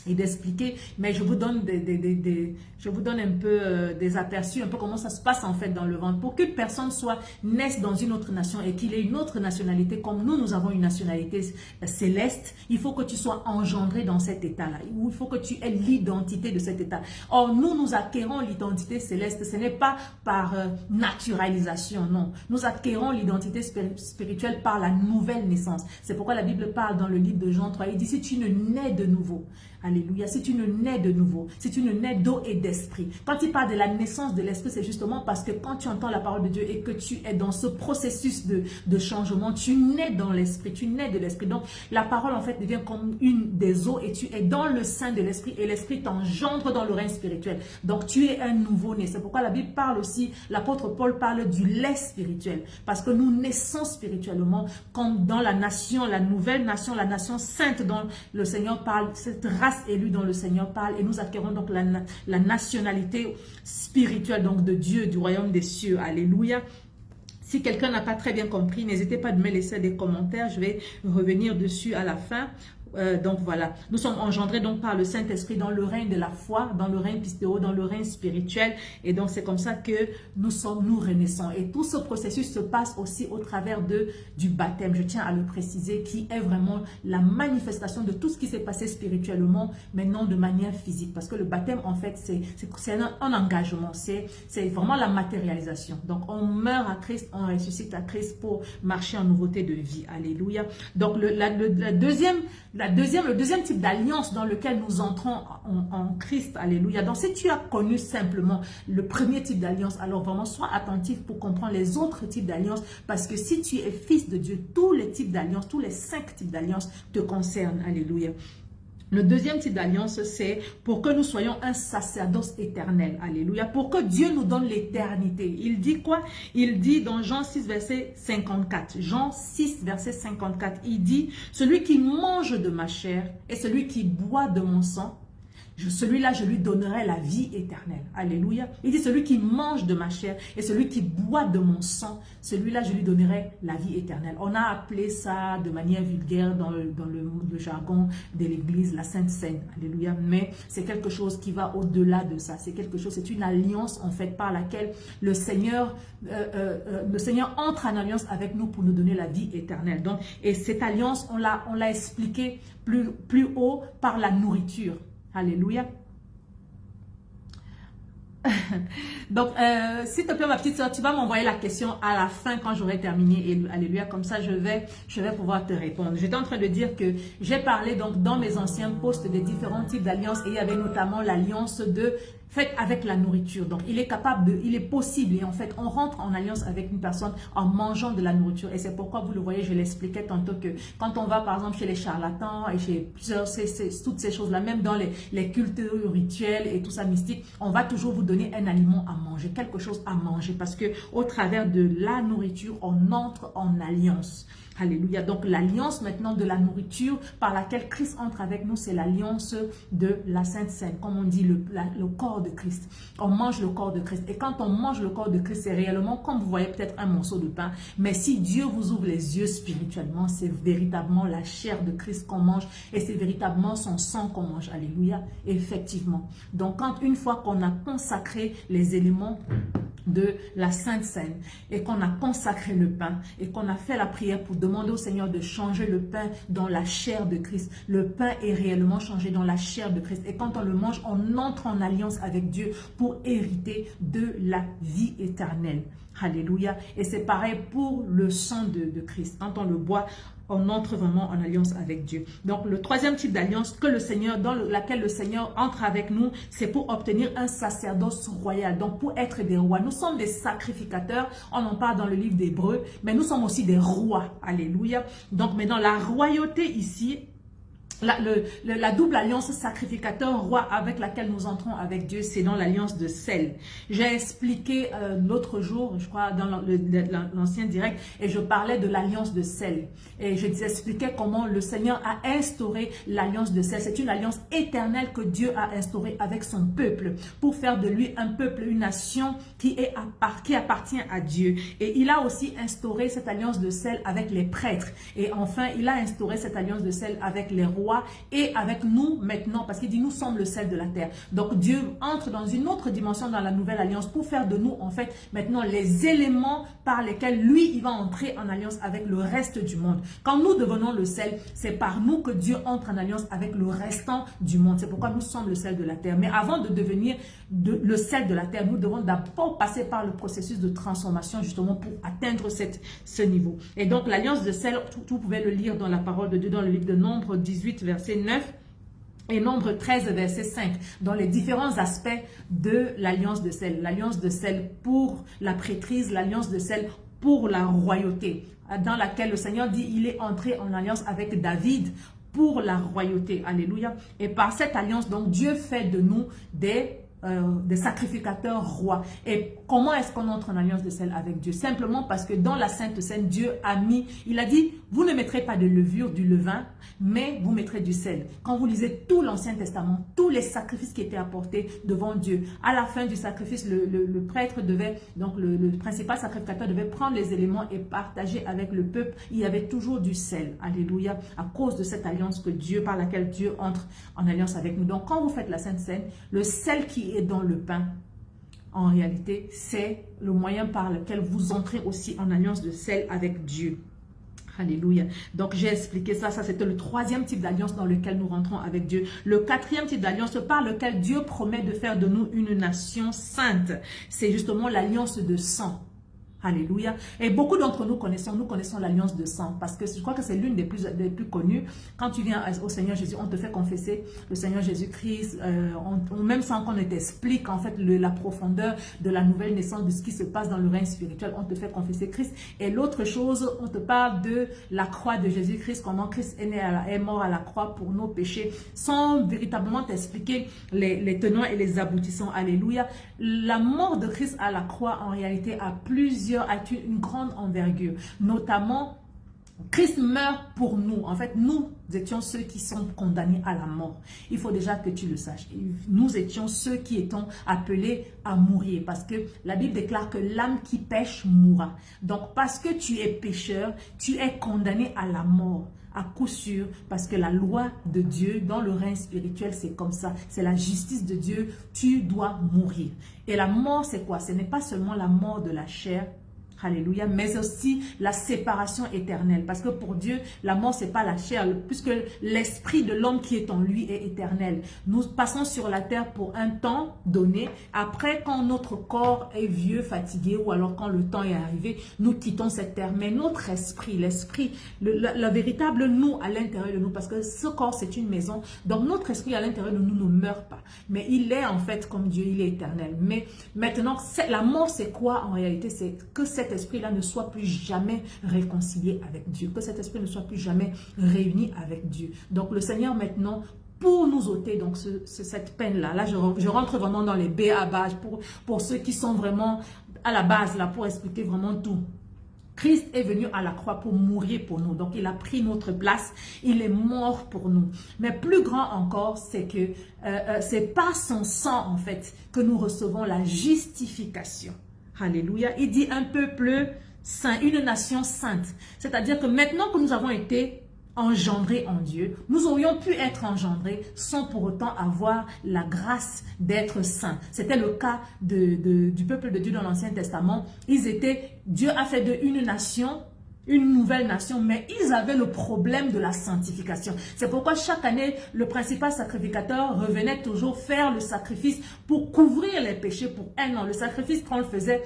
et d'expliquer, mais je vous donne un peu des aperçus, un peu comment ça se passe en fait dans le ventre. Pour qu'une personne soit naisse dans une autre nation et qu'il ait une autre nationalité, comme nous avons une nationalité céleste, il faut que tu sois engendré dans cet état-là, il faut que tu aies l'identité de cet état. Or, nous acquérons l'identité céleste, ce n'est pas par naturalisation, non. Nous acquérons l'identité spirituelle par la nouvelle naissance. C'est pourquoi la Bible parle dans le livre de Jean 3, il dit, si tu ne nais de nouveau, alléluia, si tu ne nais de nouveau, si tu ne nais d'eau et d'esprit. Quand il parle de la naissance de l'esprit, c'est justement parce que quand tu entends la parole de Dieu et que tu es dans ce processus de changement, tu nais dans l'esprit, tu nais de l'esprit. Donc, la parole en fait devient comme une des eaux et tu es dans le sein de l'esprit et l'esprit t'engendre dans le règne spirituel. Donc, tu es un nouveau-né. C'est pourquoi la Bible parle aussi, l'apôtre Paul parle du lait spirituel. Parce que nous naissons spirituellement comme dans la nation, la nouvelle nation, la nation sainte dont le Seigneur parle, cette race élus dont le Seigneur parle et nous acquérons donc la nationalité spirituelle donc de Dieu, du royaume des cieux. Alléluia. Si quelqu'un n'a pas très bien compris, n'hésitez pas de me laisser des commentaires, je vais revenir dessus à la fin. Donc voilà, nous sommes engendrés donc par le Saint-Esprit dans le règne de la foi, dans le règne pistéo, dans le règne spirituel. Et donc c'est comme ça que nous renaissons. Et tout ce processus se passe aussi au travers du baptême. Je tiens à le préciser, qui est vraiment la manifestation de tout ce qui s'est passé spirituellement, mais non de manière physique. Parce que le baptême, en fait, c'est un engagement. C'est vraiment la matérialisation. Donc on meurt à Christ, on ressuscite à Christ pour marcher en nouveauté de vie. Alléluia. Donc le deuxième type d'alliance dans lequel nous entrons en Christ, alléluia. Donc si tu as connu simplement le premier type d'alliance, alors vraiment sois attentif pour comprendre les autres types d'alliance, parce que si tu es fils de Dieu, tous les types d'alliance, tous les 5 types d'alliance te concernent, alléluia. Le deuxième type d'alliance, c'est pour que nous soyons un sacerdoce éternel. Alléluia. Pour que Dieu nous donne l'éternité. Il dit quoi? Il dit dans Jean 6, verset 54. Jean 6, verset 54. Il dit, celui qui mange de ma chair et celui qui boit de mon sang, celui-là, je lui donnerai la vie éternelle. Alléluia. Il dit, celui qui mange de ma chair et celui qui boit de mon sang, celui-là, je lui donnerai la vie éternelle. On a appelé ça de manière vulgaire dans le jargon de l'Église, la Sainte Seine. Alléluia. Mais c'est quelque chose qui va au-delà de ça. C'est quelque chose, c'est une alliance en fait par laquelle le Seigneur entre en alliance avec nous pour nous donner la vie éternelle. Donc, et cette alliance, on l'a expliqué plus haut par la nourriture. Alléluia. Donc, s'il te plaît, ma petite soeur, tu vas m'envoyer la question à la fin quand j'aurai terminé. Et, alléluia, comme ça, je vais pouvoir te répondre. J'étais en train de dire que j'ai parlé donc dans mes anciens posts des différents types d'alliances et il y avait notamment l'alliance faite avec la nourriture. Donc, il est possible, et en fait, on rentre en alliance avec une personne en mangeant de la nourriture. Et c'est pourquoi, vous le voyez, je l'expliquais tantôt que quand on va, par exemple, chez les charlatans et chez plusieurs, toutes ces choses-là, même dans les cultes rituels et tout ça mystique, on va toujours vous donner un aliment à manger, quelque chose à manger, parce que au travers de la nourriture, on entre en alliance. Alléluia. Donc l'alliance maintenant de la nourriture par laquelle Christ entre avec nous, c'est l'alliance de la Sainte Seine, comme on dit le corps de Christ. On mange le corps de Christ. Et quand on mange le corps de Christ, c'est réellement comme vous voyez peut-être un morceau de pain. Mais si Dieu vous ouvre les yeux spirituellement, c'est véritablement la chair de Christ qu'on mange et c'est véritablement son sang qu'on mange. Alléluia. Effectivement. Donc une fois qu'on a consacré les éléments de la Sainte Seine et qu'on a consacré le pain et qu'on a fait la prière pour demander au Seigneur de changer le pain dans la chair de Christ. Le pain est réellement changé dans la chair de Christ et quand on le mange, on entre en alliance avec Dieu pour hériter de la vie éternelle. Alléluia. Et c'est pareil pour le sang de Christ. Quand on le boit, on entre vraiment en alliance avec Dieu. Donc, le troisième type d'alliance que le Seigneur, dans laquelle le Seigneur entre avec nous, c'est pour obtenir un sacerdoce royal. Donc, pour être des rois. Nous sommes des sacrificateurs. On en parle dans le livre d'Hébreux. Mais nous sommes aussi des rois. Alléluia. Donc, maintenant, la royauté ici, la double alliance sacrificateur-roi avec laquelle nous entrons avec Dieu, c'est dans l'alliance de sel. J'ai expliqué l'autre jour, je crois, dans l'ancien direct, et je parlais de l'alliance de sel. Et je expliquais comment le Seigneur a instauré l'alliance de sel. C'est une alliance éternelle que Dieu a instaurée avec son peuple pour faire de lui un peuple, une nation qui appartient à Dieu. Et il a aussi instauré cette alliance de sel avec les prêtres. Et enfin, il a instauré cette alliance de sel avec les rois et avec nous maintenant, parce qu'il dit nous sommes le sel de la terre. Donc Dieu entre dans une autre dimension dans la nouvelle alliance pour faire de nous en fait maintenant les éléments par lesquels lui il va entrer en alliance avec le reste du monde. Quand nous devenons le sel, c'est par nous que Dieu entre en alliance avec le restant du monde. C'est pourquoi nous sommes le sel de la terre. Mais avant de devenir le sel de la terre, nous devons d'abord passer par le processus de transformation justement pour atteindre ce niveau. Et donc l'alliance de sel, vous pouvez le lire dans la parole de Dieu, dans le livre de Nombre 18, verset 9 et Nombre 13, verset 5, dans les différents aspects de l'alliance de sel. L'alliance de sel pour la prêtrise, l'alliance de sel pour la royauté, dans laquelle le Seigneur dit il est entré en alliance avec David pour la royauté. Alléluia. Et par cette alliance, donc, Dieu fait de nous des sacrificateurs rois. Et comment est-ce qu'on entre en alliance de sel avec Dieu? Simplement parce que dans la Sainte Seine, Dieu a mis, il a dit, vous ne mettrez pas de levure, du levain, mais vous mettrez du sel. Quand vous lisez tout l'Ancien Testament, tous les sacrifices qui étaient apportés devant Dieu, à la fin du sacrifice, le prêtre devait, donc le principal sacrificateur devait prendre les éléments et partager avec le peuple. Il y avait toujours du sel. Alléluia. À cause de cette alliance que Dieu, par laquelle Dieu entre en alliance avec nous. Donc quand vous faites la Sainte Seine, le sel qui est dans le pain, en réalité, c'est le moyen par lequel vous entrez aussi en alliance de sel avec Dieu. Alléluia. Donc, j'ai expliqué ça. Ça, c'était le troisième type d'alliance dans lequel nous rentrons avec Dieu. Le quatrième type d'alliance par lequel Dieu promet de faire de nous une nation sainte. C'est justement l'alliance de sang. Alléluia. Et beaucoup d'entre nous connaissons l'alliance de sang parce que je crois que c'est l'une des plus connues. Quand tu viens au Seigneur Jésus, on te fait confesser le Seigneur Jésus-Christ, même sans qu'on ne t'explique en fait la profondeur de la nouvelle naissance, de ce qui se passe dans le règne spirituel, on te fait confesser Christ. Et l'autre chose, on te parle de la croix de Jésus-Christ, comment Christ est mort à la croix pour nos péchés, sans véritablement t'expliquer les tenants et les aboutissants. Alléluia. La mort de Christ à la croix, en réalité, a une grande envergure. Notamment, Christ meurt pour nous. En fait, nous étions ceux qui sont condamnés à la mort. Il faut déjà que tu le saches. Nous étions ceux qui étions appelés à mourir. Parce que la Bible déclare que l'âme qui pêche mourra. Donc, parce que tu es pécheur, tu es condamné à la mort. À coup sûr, parce que la loi de Dieu, dans le règne spirituel, c'est comme ça. C'est la justice de Dieu. Tu dois mourir. Et la mort, c'est quoi? Ce n'est pas seulement la mort de la chair, alléluia, mais aussi la séparation éternelle. Parce que pour Dieu, la mort, c'est pas la chair, puisque l'esprit de l'homme qui est en lui est éternel. Nous passons sur la terre pour un temps donné. Après, quand notre corps est vieux, fatigué, ou alors quand le temps est arrivé, nous quittons cette terre. Mais notre esprit, l'esprit, le véritable nous à l'intérieur de nous, parce que ce corps, c'est une maison. Donc, notre esprit à l'intérieur de nous ne meurt pas. Mais il est en fait comme Dieu, il est éternel. Mais maintenant, la mort, c'est quoi en réalité? C'est que cet esprit-là ne soit plus jamais réconcilié avec Dieu, que cet esprit ne soit plus jamais réuni avec Dieu. Donc le Seigneur maintenant, pour nous ôter donc cette peine-là, là je rentre vraiment dans les b.a.-ba pour ceux qui sont vraiment à la base, là, pour expliquer vraiment tout. Christ est venu à la croix pour mourir pour nous. Donc, il a pris notre place. Il est mort pour nous. Mais plus grand encore, c'est que c'est par son sang, en fait, que nous recevons la justification. Alléluia. Il dit un peuple saint, une nation sainte. C'est-à-dire que maintenant que nous avons été engendrés en Dieu, nous aurions pu être engendrés sans pour autant avoir la grâce d'être saints. C'était le cas du peuple de Dieu dans l'Ancien Testament. Dieu a fait d'eux une nation, une nouvelle nation, mais ils avaient le problème de la sanctification. C'est pourquoi chaque année, le principal sacrificateur revenait toujours faire le sacrifice pour couvrir les péchés pour un an. Le sacrifice qu'on le faisait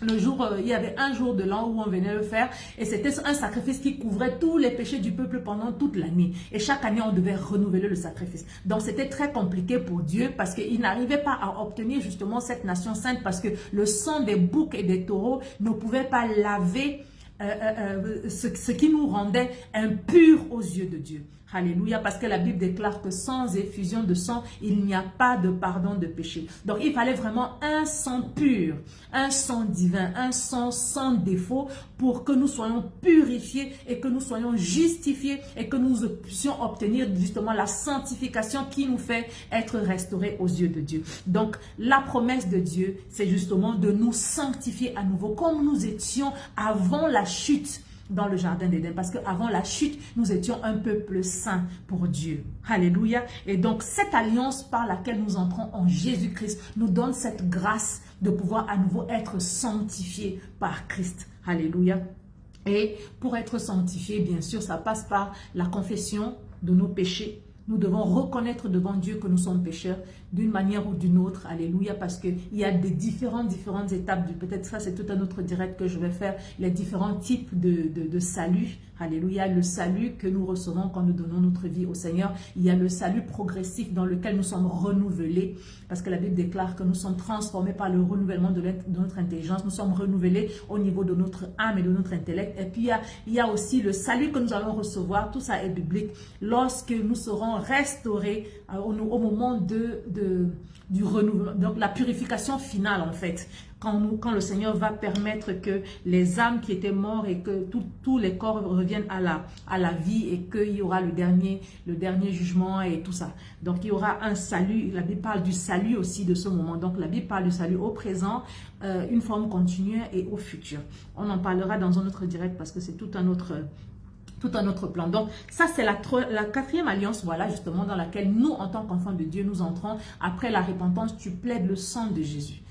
il y avait un jour de l'an où on venait le faire et c'était un sacrifice qui couvrait tous les péchés du peuple pendant toute l'année. Et chaque année, on devait renouveler le sacrifice. Donc, c'était très compliqué pour Dieu parce qu'il n'arrivait pas à obtenir justement cette nation sainte parce que le sang des boucs et des taureaux ne pouvait pas laver ce qui nous rendait impurs aux yeux de Dieu. Alléluia, parce que la Bible déclare que sans effusion de sang, il n'y a pas de pardon de péché. Donc, il fallait vraiment un sang pur, un sang divin, un sang sans défaut pour que nous soyons purifiés et que nous soyons justifiés et que nous puissions obtenir justement la sanctification qui nous fait être restaurés aux yeux de Dieu. Donc, la promesse de Dieu, c'est justement de nous sanctifier à nouveau comme nous étions avant la chute dans le jardin d'Éden, parce qu'avant la chute, nous étions un peuple saint pour Dieu. Alléluia. Et donc, cette alliance par laquelle nous entrons en Jésus-Christ nous donne cette grâce de pouvoir à nouveau être sanctifiés par Christ. Alléluia. Et pour être sanctifié, bien sûr, ça passe par la confession de nos péchés. Nous devons reconnaître devant Dieu que nous sommes pécheurs d'une manière ou d'une autre. Alléluia, parce qu'il y a des différentes étapes. Peut-être ça, c'est tout un autre direct que je vais faire. Les différents types de salut. Alléluia, le salut que nous recevons quand nous donnons notre vie au Seigneur. Il y a le salut progressif dans lequel nous sommes renouvelés. Parce que la Bible déclare que nous sommes transformés par le renouvellement de notre intelligence. Nous sommes renouvelés au niveau de notre âme et de notre intellect. Et puis, il y a aussi le salut que nous allons recevoir. Tout ça est biblique. Lorsque nous serons restaurés au moment du renouvellement, donc la purification finale en fait, quand le Seigneur va permettre que les âmes qui étaient mortes et que tous les corps reviennent à la vie et qu'il y aura le dernier jugement et tout ça. Donc il y aura un salut, la Bible parle du salut aussi de ce moment. Donc la Bible parle du salut au présent, une forme continue et au futur. On en parlera dans un autre direct parce que c'est tout un autre plan. Donc, ça, c'est la quatrième alliance, voilà, justement, dans laquelle nous, en tant qu'enfants de Dieu, nous entrons. Après la repentance, tu plaides le sang de Jésus.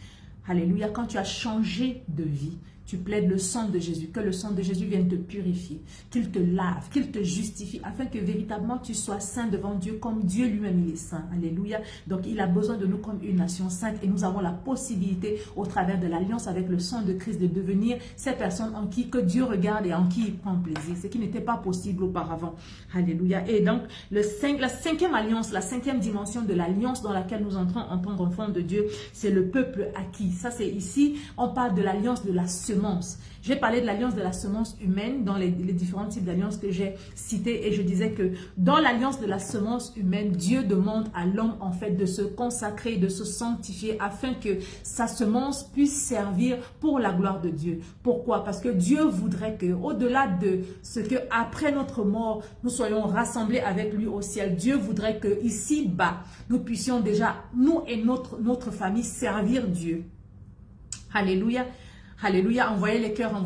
Alléluia. Quand tu as changé de vie, tu plaides le sang de Jésus, que le sang de Jésus vienne te purifier, qu'il te lave, qu'il te justifie, afin que véritablement tu sois saint devant Dieu comme Dieu lui-même il est saint. Alléluia. Donc il a besoin de nous comme une nation sainte et nous avons la possibilité au travers de l'alliance avec le sang de Christ de devenir ces personnes en qui que Dieu regarde et en qui il prend plaisir, ce qui n'était pas possible auparavant. Alléluia. Et donc la cinquième alliance, la cinquième dimension de l'alliance dans laquelle nous entrons en tant qu'enfants de Dieu, c'est le peuple acquis. Ça c'est ici, on parle de l'alliance de la semence. J'ai parlé de l'alliance de la semence humaine dans les différents types d'alliances que j'ai cités et je disais que dans l'alliance de la semence humaine, Dieu demande à l'homme en fait de se consacrer, de se sanctifier afin que sa semence puisse servir pour la gloire de Dieu. Pourquoi? Parce que Dieu voudrait que, au-delà de ce que après notre mort, nous soyons rassemblés avec lui au ciel, Dieu voudrait que ici-bas, nous puissions déjà, nous et notre famille, servir Dieu. Alléluia. Alléluia, envoyez les cœurs,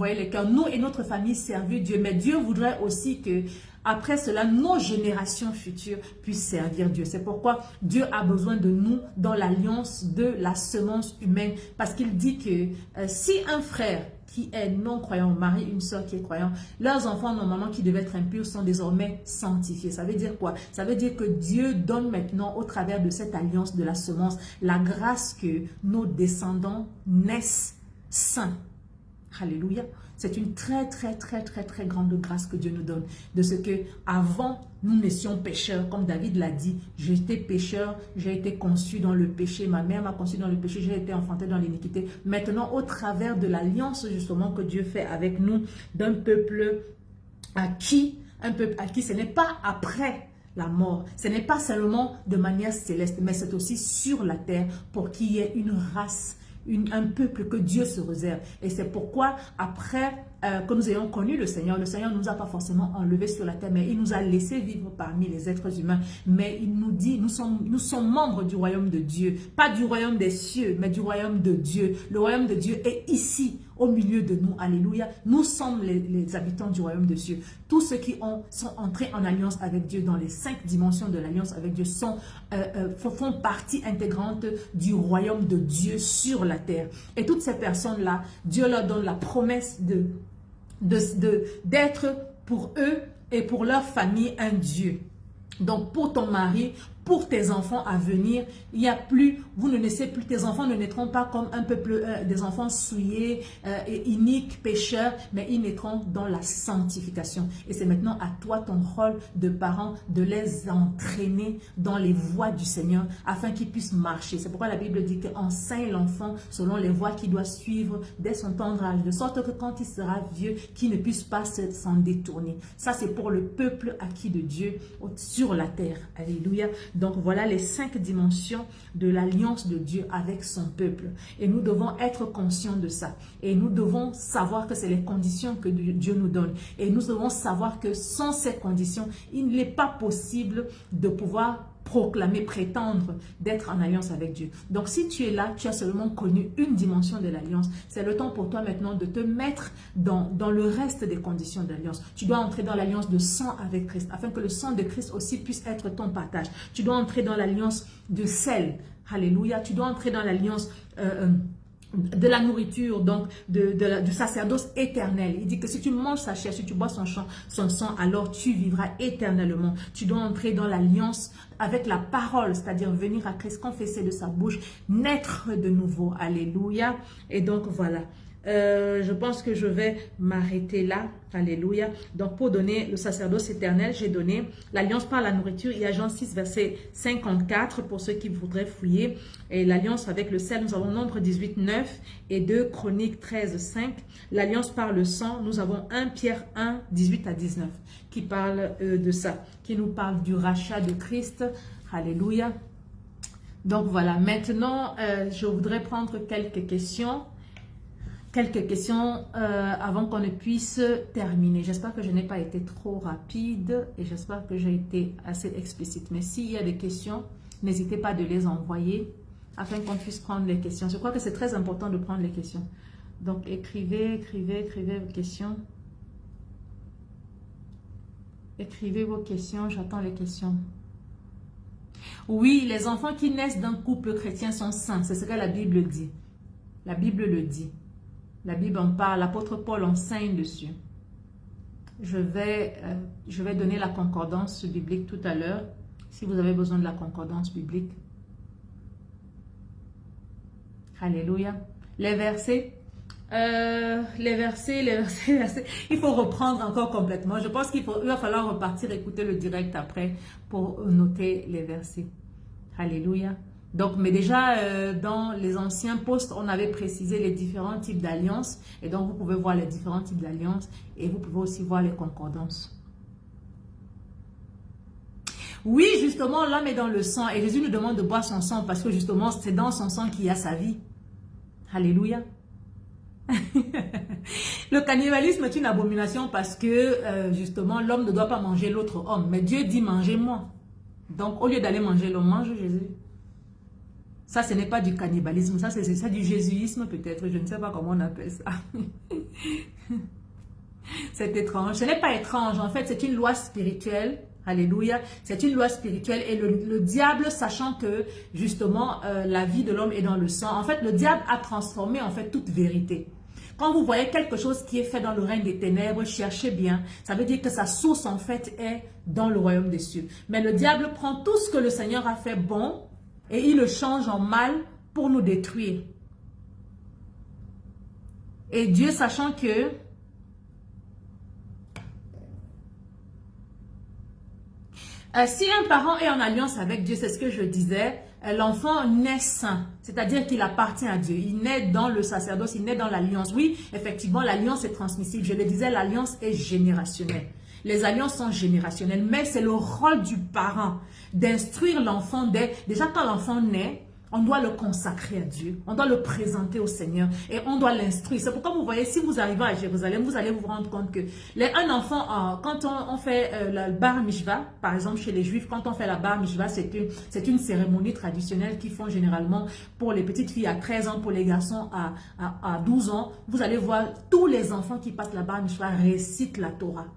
nous et notre famille servir Dieu. Mais Dieu voudrait aussi que, après cela, nos générations futures puissent servir Dieu. C'est pourquoi Dieu a besoin de nous dans l'alliance de la semence humaine. Parce qu'il dit que si un frère qui est non-croyant marie une soeur qui est croyante, leurs enfants normalement qui devaient être impurs sont désormais sanctifiés. Ça veut dire quoi? Ça veut dire que Dieu donne maintenant au travers de cette alliance de la semence la grâce que nos descendants naissent saint. Alléluia. C'est une très grande grâce que Dieu nous donne. De ce que avant nous naissions pécheurs, comme David l'a dit, j'étais pécheur, j'ai été conçu dans le péché, ma mère m'a conçu dans le péché, j'ai été enfanté dans l'iniquité. Maintenant, au travers de l'alliance justement que Dieu fait avec nous, d'un peuple acquis, ce n'est pas après la mort, ce n'est pas seulement de manière céleste, mais c'est aussi sur la terre pour qu'il y ait une race, un peuple que Dieu se réserve. Et c'est pourquoi après que nous ayons connu le Seigneur ne nous a pas forcément enlevés sur la terre, mais il nous a laissé vivre parmi les êtres humains. Mais il nous dit, nous sommes membres du royaume de Dieu. Pas du royaume des cieux, mais du royaume de Dieu. Le royaume de Dieu est ici, au milieu de nous. Alléluia. Nous sommes les habitants du royaume de Dieu. Tous ceux qui sont entrés en alliance avec Dieu, dans les 5 dimensions de l'alliance avec Dieu, font partie intégrante du royaume de Dieu sur la terre. Et toutes ces personnes-là, Dieu leur donne la promesse d'être pour eux et pour leur famille un Dieu. Donc pour ton mari, pour tes enfants à venir, il n'y a plus, vous ne naissez plus, tes enfants ne naîtront pas comme un peuple, des enfants souillés, iniques, pécheurs, mais ils naîtront dans la sanctification. Et c'est maintenant à toi, ton rôle de parent, de les entraîner dans les voies du Seigneur, afin qu'ils puissent marcher. C'est pourquoi la Bible dit qu'enseigne l'enfant selon les voies qu'il doit suivre dès son tendre âge, de sorte que quand il sera vieux, qu'il ne puisse pas s'en détourner. Ça, c'est pour le peuple acquis de Dieu sur la terre. Alléluia. Donc voilà les 5 dimensions de l'alliance de Dieu avec son peuple. Et nous devons être conscients de ça. Et nous devons savoir que c'est les conditions que Dieu nous donne. Et nous devons savoir que sans ces conditions, il n'est pas possible de pouvoir proclamer, prétendre d'être en alliance avec Dieu. Donc si tu es là, tu as seulement connu une dimension de l'alliance, c'est le temps pour toi maintenant de te mettre dans le reste des conditions de l'alliance. Tu dois entrer dans l'alliance de sang avec Christ, afin que le sang de Christ aussi puisse être ton partage. Tu dois entrer dans l'alliance de sel. Alléluia. Tu dois entrer dans l'alliance de la nourriture, donc du sacerdoce éternel. Il dit que si tu manges sa chair, si tu bois son sang, alors tu vivras éternellement. Tu dois entrer dans l'alliance avec la parole, c'est-à-dire venir à Christ, confesser de sa bouche, naître de nouveau. Alléluia. Et donc voilà. Je pense que je vais m'arrêter là. Alléluia. Donc pour donner le sacerdoce éternel, j'ai donné l'alliance par la nourriture. Il y a Jean 6 verset 54 pour ceux qui voudraient fouiller. Et l'alliance avec le sel, nous avons Nombre 18 9 et 2 Chroniques 13 5. L'alliance par le sang, nous avons 1 Pierre 1 18 à 19 qui parle de ça, qui nous parle du rachat de Christ. Alléluia. Donc voilà, maintenant je voudrais prendre quelques questions. Avant qu'on ne puisse terminer. J'espère que je n'ai pas été trop rapide et j'espère que j'ai été assez explicite. Mais s'il y a des questions, n'hésitez pas de les envoyer afin qu'on puisse prendre les questions. Je crois que c'est très important de prendre les questions. Donc écrivez vos questions. Écrivez vos questions, j'attends les questions. Oui, les enfants qui naissent d'un couple chrétien sont saints. C'est ce que la Bible dit. La Bible le dit. La Bible en parle, l'apôtre Paul enseigne dessus. Je vais donner la concordance biblique tout à l'heure, si vous avez besoin de la concordance biblique. Alléluia. Les versets, il faut reprendre encore complètement. Je pense qu'il va falloir repartir écouter le direct après pour noter les versets. Alléluia. Donc, mais déjà, dans les anciens postes, on avait précisé les différents types d'alliances. Et donc, vous pouvez voir les différents types d'alliances. Et vous pouvez aussi voir les concordances. Oui, justement, l'homme est dans le sang. Et Jésus nous demande de boire son sang parce que justement, c'est dans son sang qu'il y a sa vie. Alléluia. Le cannibalisme est une abomination parce que, justement, l'homme ne doit pas manger l'autre homme. Mais Dieu dit, mangez-moi. Donc, au lieu d'aller manger l'homme, mange Jésus. Ça, ce n'est pas du cannibalisme, ça c'est du jésuisme peut-être, je ne sais pas comment on appelle ça. C'est étrange. Ce n'est pas étrange, en fait, c'est une loi spirituelle. Alléluia. C'est une loi spirituelle et le diable, sachant que justement la vie de l'homme est dans le sang, en fait, le diable a transformé en fait toute vérité. Quand vous voyez quelque chose qui est fait dans le règne des ténèbres, cherchez bien. Ça veut dire que sa source en fait est dans le royaume des cieux. Mais le diable prend tout ce que le Seigneur a fait bon et il le change en mal pour nous détruire. Et Dieu, sachant que si un parent est en alliance avec Dieu, c'est ce que je disais, l'enfant naît saint, c'est-à-dire qu'il appartient à Dieu. Il naît dans le sacerdoce, il naît dans l'alliance. Oui, effectivement, l'alliance est transmissible. Je le disais, l'alliance est générationnelle. Les alliances sont générationnelles, mais c'est le rôle du parent d'instruire l'enfant. Déjà, quand l'enfant naît, On doit le consacrer à Dieu. On doit le présenter au Seigneur. Et on doit l'instruire. C'est pourquoi vous voyez, si vous arrivez à Jérusalem, vous allez vous rendre compte que un enfant, quand on fait le bar mitzvah, par exemple chez les Juifs, quand on fait la bar mitzvah, c'est une cérémonie traditionnelle qu'ils font généralement pour les petites filles à 13 ans, pour les garçons à 12 ans. Vous allez voir, tous les enfants qui passent la bar mitzvah récitent la Torah.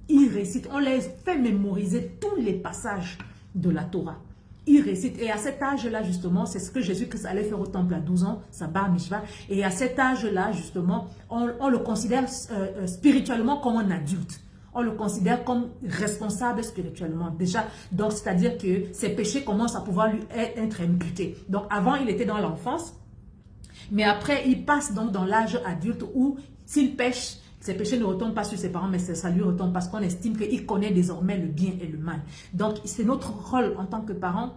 Ils récitent. On les fait mémoriser tous les passages de la Torah. Il récite. Et à cet âge-là, justement, c'est ce que Jésus-Christ allait faire au temple à 12 ans, sa bar mitzvah. Et à cet âge-là, justement, on le considère spirituellement comme un adulte. On le considère comme responsable spirituellement. Déjà, donc, c'est-à-dire que ses péchés commencent à pouvoir lui être imputés. Donc, avant, il était dans l'enfance. Mais après, il passe donc dans l'âge adulte où, s'il pêche, ses péchés ne retombent pas sur ses parents, mais ça lui retombe parce qu'on estime qu'il connaît désormais le bien et le mal. Donc, c'est notre rôle en tant que parents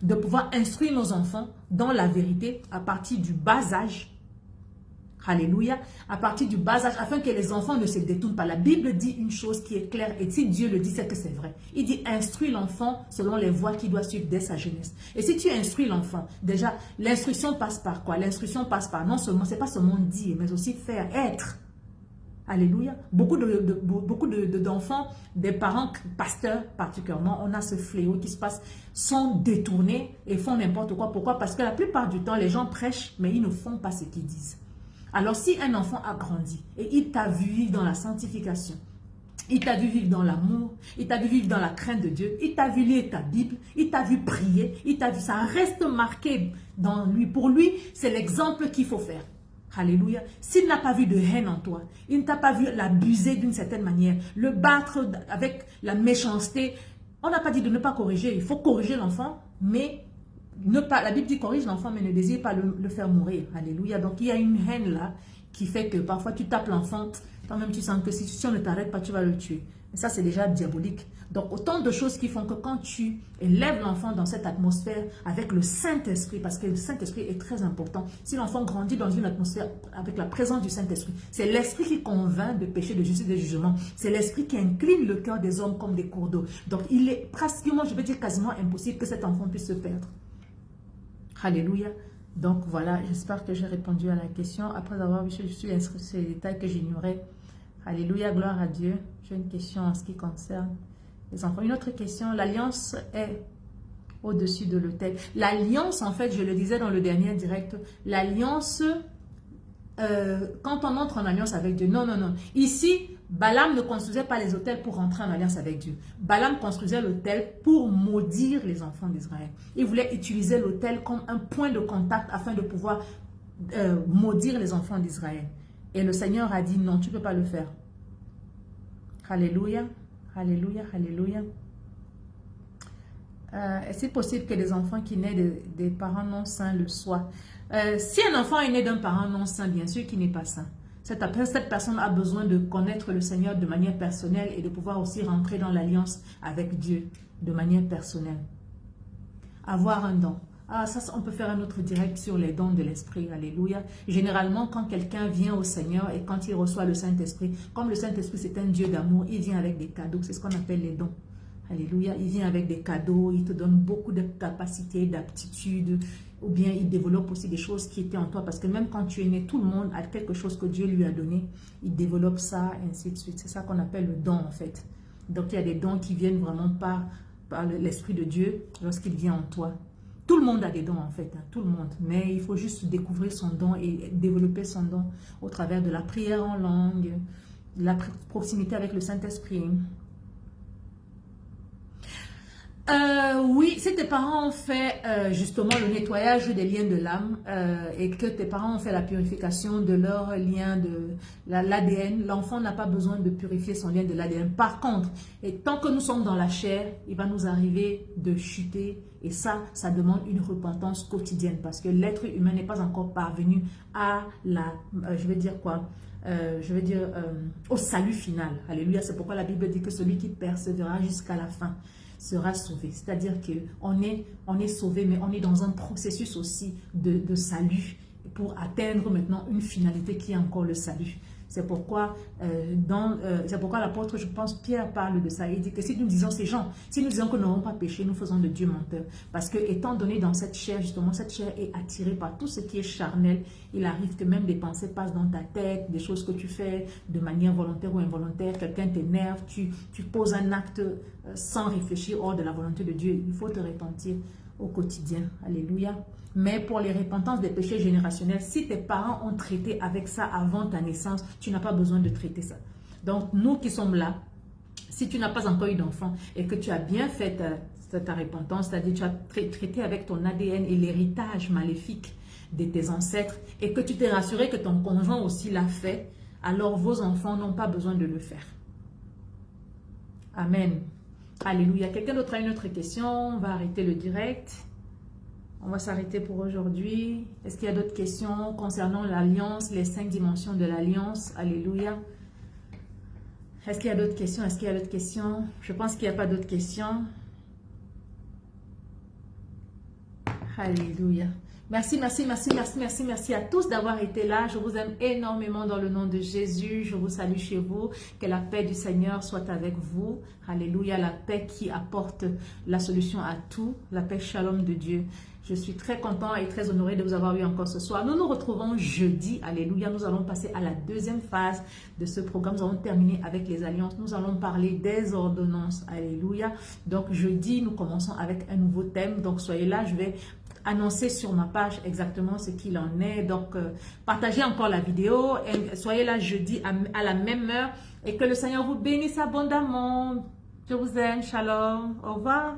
de pouvoir instruire nos enfants dans la vérité à partir du bas âge. Alléluia. À partir du bas âge, afin que les enfants ne se détournent pas. La Bible dit une chose qui est claire, et si Dieu le dit, c'est que c'est vrai. Il dit, instruis l'enfant selon les voies qu'il doit suivre dès sa jeunesse. Et si tu instruis l'enfant, déjà, l'instruction passe par quoi? L'instruction passe par, non seulement, c'est pas seulement dire, mais aussi faire, être. Alléluia. Beaucoup d'enfants, des parents pasteurs particulièrement, on a ce fléau qui se passe, sont détournés et font n'importe quoi. Pourquoi? Parce que la plupart du temps, les gens prêchent, mais ils ne font pas ce qu'ils disent. Alors, si un enfant a grandi et il t'a vu vivre dans la sanctification, il t'a vu vivre dans l'amour, il t'a vu vivre dans la crainte de Dieu, il t'a vu lire ta Bible, il t'a vu prier, il t'a vu, ça reste marqué dans lui. Pour lui, c'est l'exemple qu'il faut faire. Alléluia. S'il n'a pas vu de haine en toi, il ne t'a pas vu l'abuser d'une certaine manière, le battre avec la méchanceté, on n'a pas dit de ne pas corriger. Il faut corriger l'enfant, mais ne pas, la Bible dit corrige l'enfant, mais ne désire pas le faire mourir. Alléluia. Donc il y a une haine là qui fait que parfois tu tapes l'enfant, toi-même tu sens que si on ne t'arrête pas, tu vas le tuer. Et ça, c'est déjà diabolique. Donc, autant de choses qui font que quand tu élèves l'enfant dans cette atmosphère avec le Saint-Esprit, parce que le Saint-Esprit est très important. Si l'enfant grandit dans une atmosphère avec la présence du Saint-Esprit, c'est l'Esprit qui convainc de péché, de justice, de jugement. C'est l'Esprit qui incline le cœur des hommes comme des cours d'eau. Donc, il est pratiquement, je veux dire quasiment impossible que cet enfant puisse se perdre. Alléluia. Donc, voilà, j'espère que j'ai répondu à la question. Après avoir vu, je suis inscrit sur les détails que j'ignorais. Alléluia, gloire à Dieu. J'ai une question en ce qui concerne les enfants. Une autre question, l'alliance est au-dessus de l'autel. L'alliance, en fait, je le disais dans le dernier direct, l'alliance, quand on entre en alliance avec Dieu, non, non, non. Ici, Balaam ne construisait pas les autels pour rentrer en alliance avec Dieu. Balaam construisait l'autel pour maudire les enfants d'Israël. Il voulait utiliser l'autel comme un point de contact afin de pouvoir maudire les enfants d'Israël. Et le Seigneur a dit, non, tu ne peux pas le faire. Alléluia, alléluia, alléluia. Est-il possible que les enfants qui naissent des parents non saints le soient? Si un enfant est né d'un parent non saint, bien sûr qu'il n'est pas saint. Cette personne a besoin de connaître le Seigneur de manière personnelle et de pouvoir aussi rentrer dans l'alliance avec Dieu de manière personnelle. Avoir un don. Ah, ça, on peut faire un autre direct sur les dons de l'Esprit. Alléluia. Généralement, quand quelqu'un vient au Seigneur et quand il reçoit le Saint-Esprit, comme le Saint-Esprit, c'est un Dieu d'amour, il vient avec des cadeaux. C'est ce qu'on appelle les dons. Alléluia. Il vient avec des cadeaux, il te donne beaucoup de capacités, d'aptitudes, ou bien il développe aussi des choses qui étaient en toi. Parce que même quand tu es né, tout le monde a quelque chose que Dieu lui a donné. Il développe ça, et ainsi de suite. C'est ça qu'on appelle le don, en fait. Donc, il y a des dons qui viennent vraiment par l'Esprit de Dieu lorsqu'il vient en toi. Tout le monde a des dons en fait, hein, tout le monde. Mais il faut juste découvrir son don et développer son don au travers de la prière en langue, la proximité avec le Saint-Esprit. Oui, si tes parents ont fait justement le nettoyage des liens de l'âme et que tes parents ont fait la purification de leur lien de l'ADN, l'enfant n'a pas besoin de purifier son lien de l'ADN. Par contre, et tant que nous sommes dans la chair, il va nous arriver de chuter et ça demande une repentance quotidienne parce que l'être humain n'est pas encore parvenu à je vais dire quoi? Au salut final. Alléluia, c'est pourquoi la Bible dit que celui qui persévérera jusqu'à la fin sera sauvé. C'est-à-dire qu'on est sauvé, mais on est dans un processus aussi de salut pour atteindre maintenant une finalité qui est encore le salut. C'est pourquoi, l'apôtre, je pense, Pierre parle de ça. Il dit que si nous disons ces gens, si nous disons que nous n'aurons pas péché, nous faisons de Dieu menteur. Parce que étant donné dans cette chair, justement, cette chair est attirée par tout ce qui est charnel. Il arrive que même des pensées passent dans ta tête, des choses que tu fais de manière volontaire ou involontaire. Quelqu'un t'énerve, tu poses un acte sans réfléchir hors de la volonté de Dieu. Il faut te repentir au quotidien. Alléluia. Mais pour les repentances des péchés générationnels, si tes parents ont traité avec ça avant ta naissance, tu n'as pas besoin de traiter ça. Donc, nous qui sommes là, si tu n'as pas encore eu d'enfant et que tu as bien fait ta repentance, c'est-à-dire tu as traité avec ton ADN et l'héritage maléfique de tes ancêtres et que tu t'es rassuré que ton conjoint aussi l'a fait, alors vos enfants n'ont pas besoin de le faire. Amen. Alléluia. Quelqu'un d'autre a une autre question? On va arrêter le direct. On va s'arrêter pour aujourd'hui. Est-ce qu'il y a d'autres questions concernant l'alliance, les 5 dimensions de l'alliance? Alléluia. Est-ce qu'il y a d'autres questions? Est-ce qu'il y a d'autres questions? Je pense qu'il n'y a pas d'autres questions. Alléluia. Merci, merci, merci, merci, merci, merci à tous d'avoir été là. Je vous aime énormément dans le nom de Jésus. Je vous salue chez vous. Que la paix du Seigneur soit avec vous. Alléluia. La paix qui apporte la solution à tout. La paix shalom de Dieu. Je suis très content et très honoré de vous avoir eu encore ce soir. Nous nous retrouvons jeudi. Alléluia. Nous allons passer à la deuxième phase de ce programme. Nous allons terminer avec les alliances. Nous allons parler des ordonnances. Alléluia. Donc jeudi, nous commençons avec un nouveau thème. Donc soyez là. Je vais annoncer sur ma page exactement ce qu'il en est. Donc, partagez encore la vidéo. Et soyez là jeudi à la même heure. Et que le Seigneur vous bénisse abondamment. Je vous aime. Shalom. Au revoir.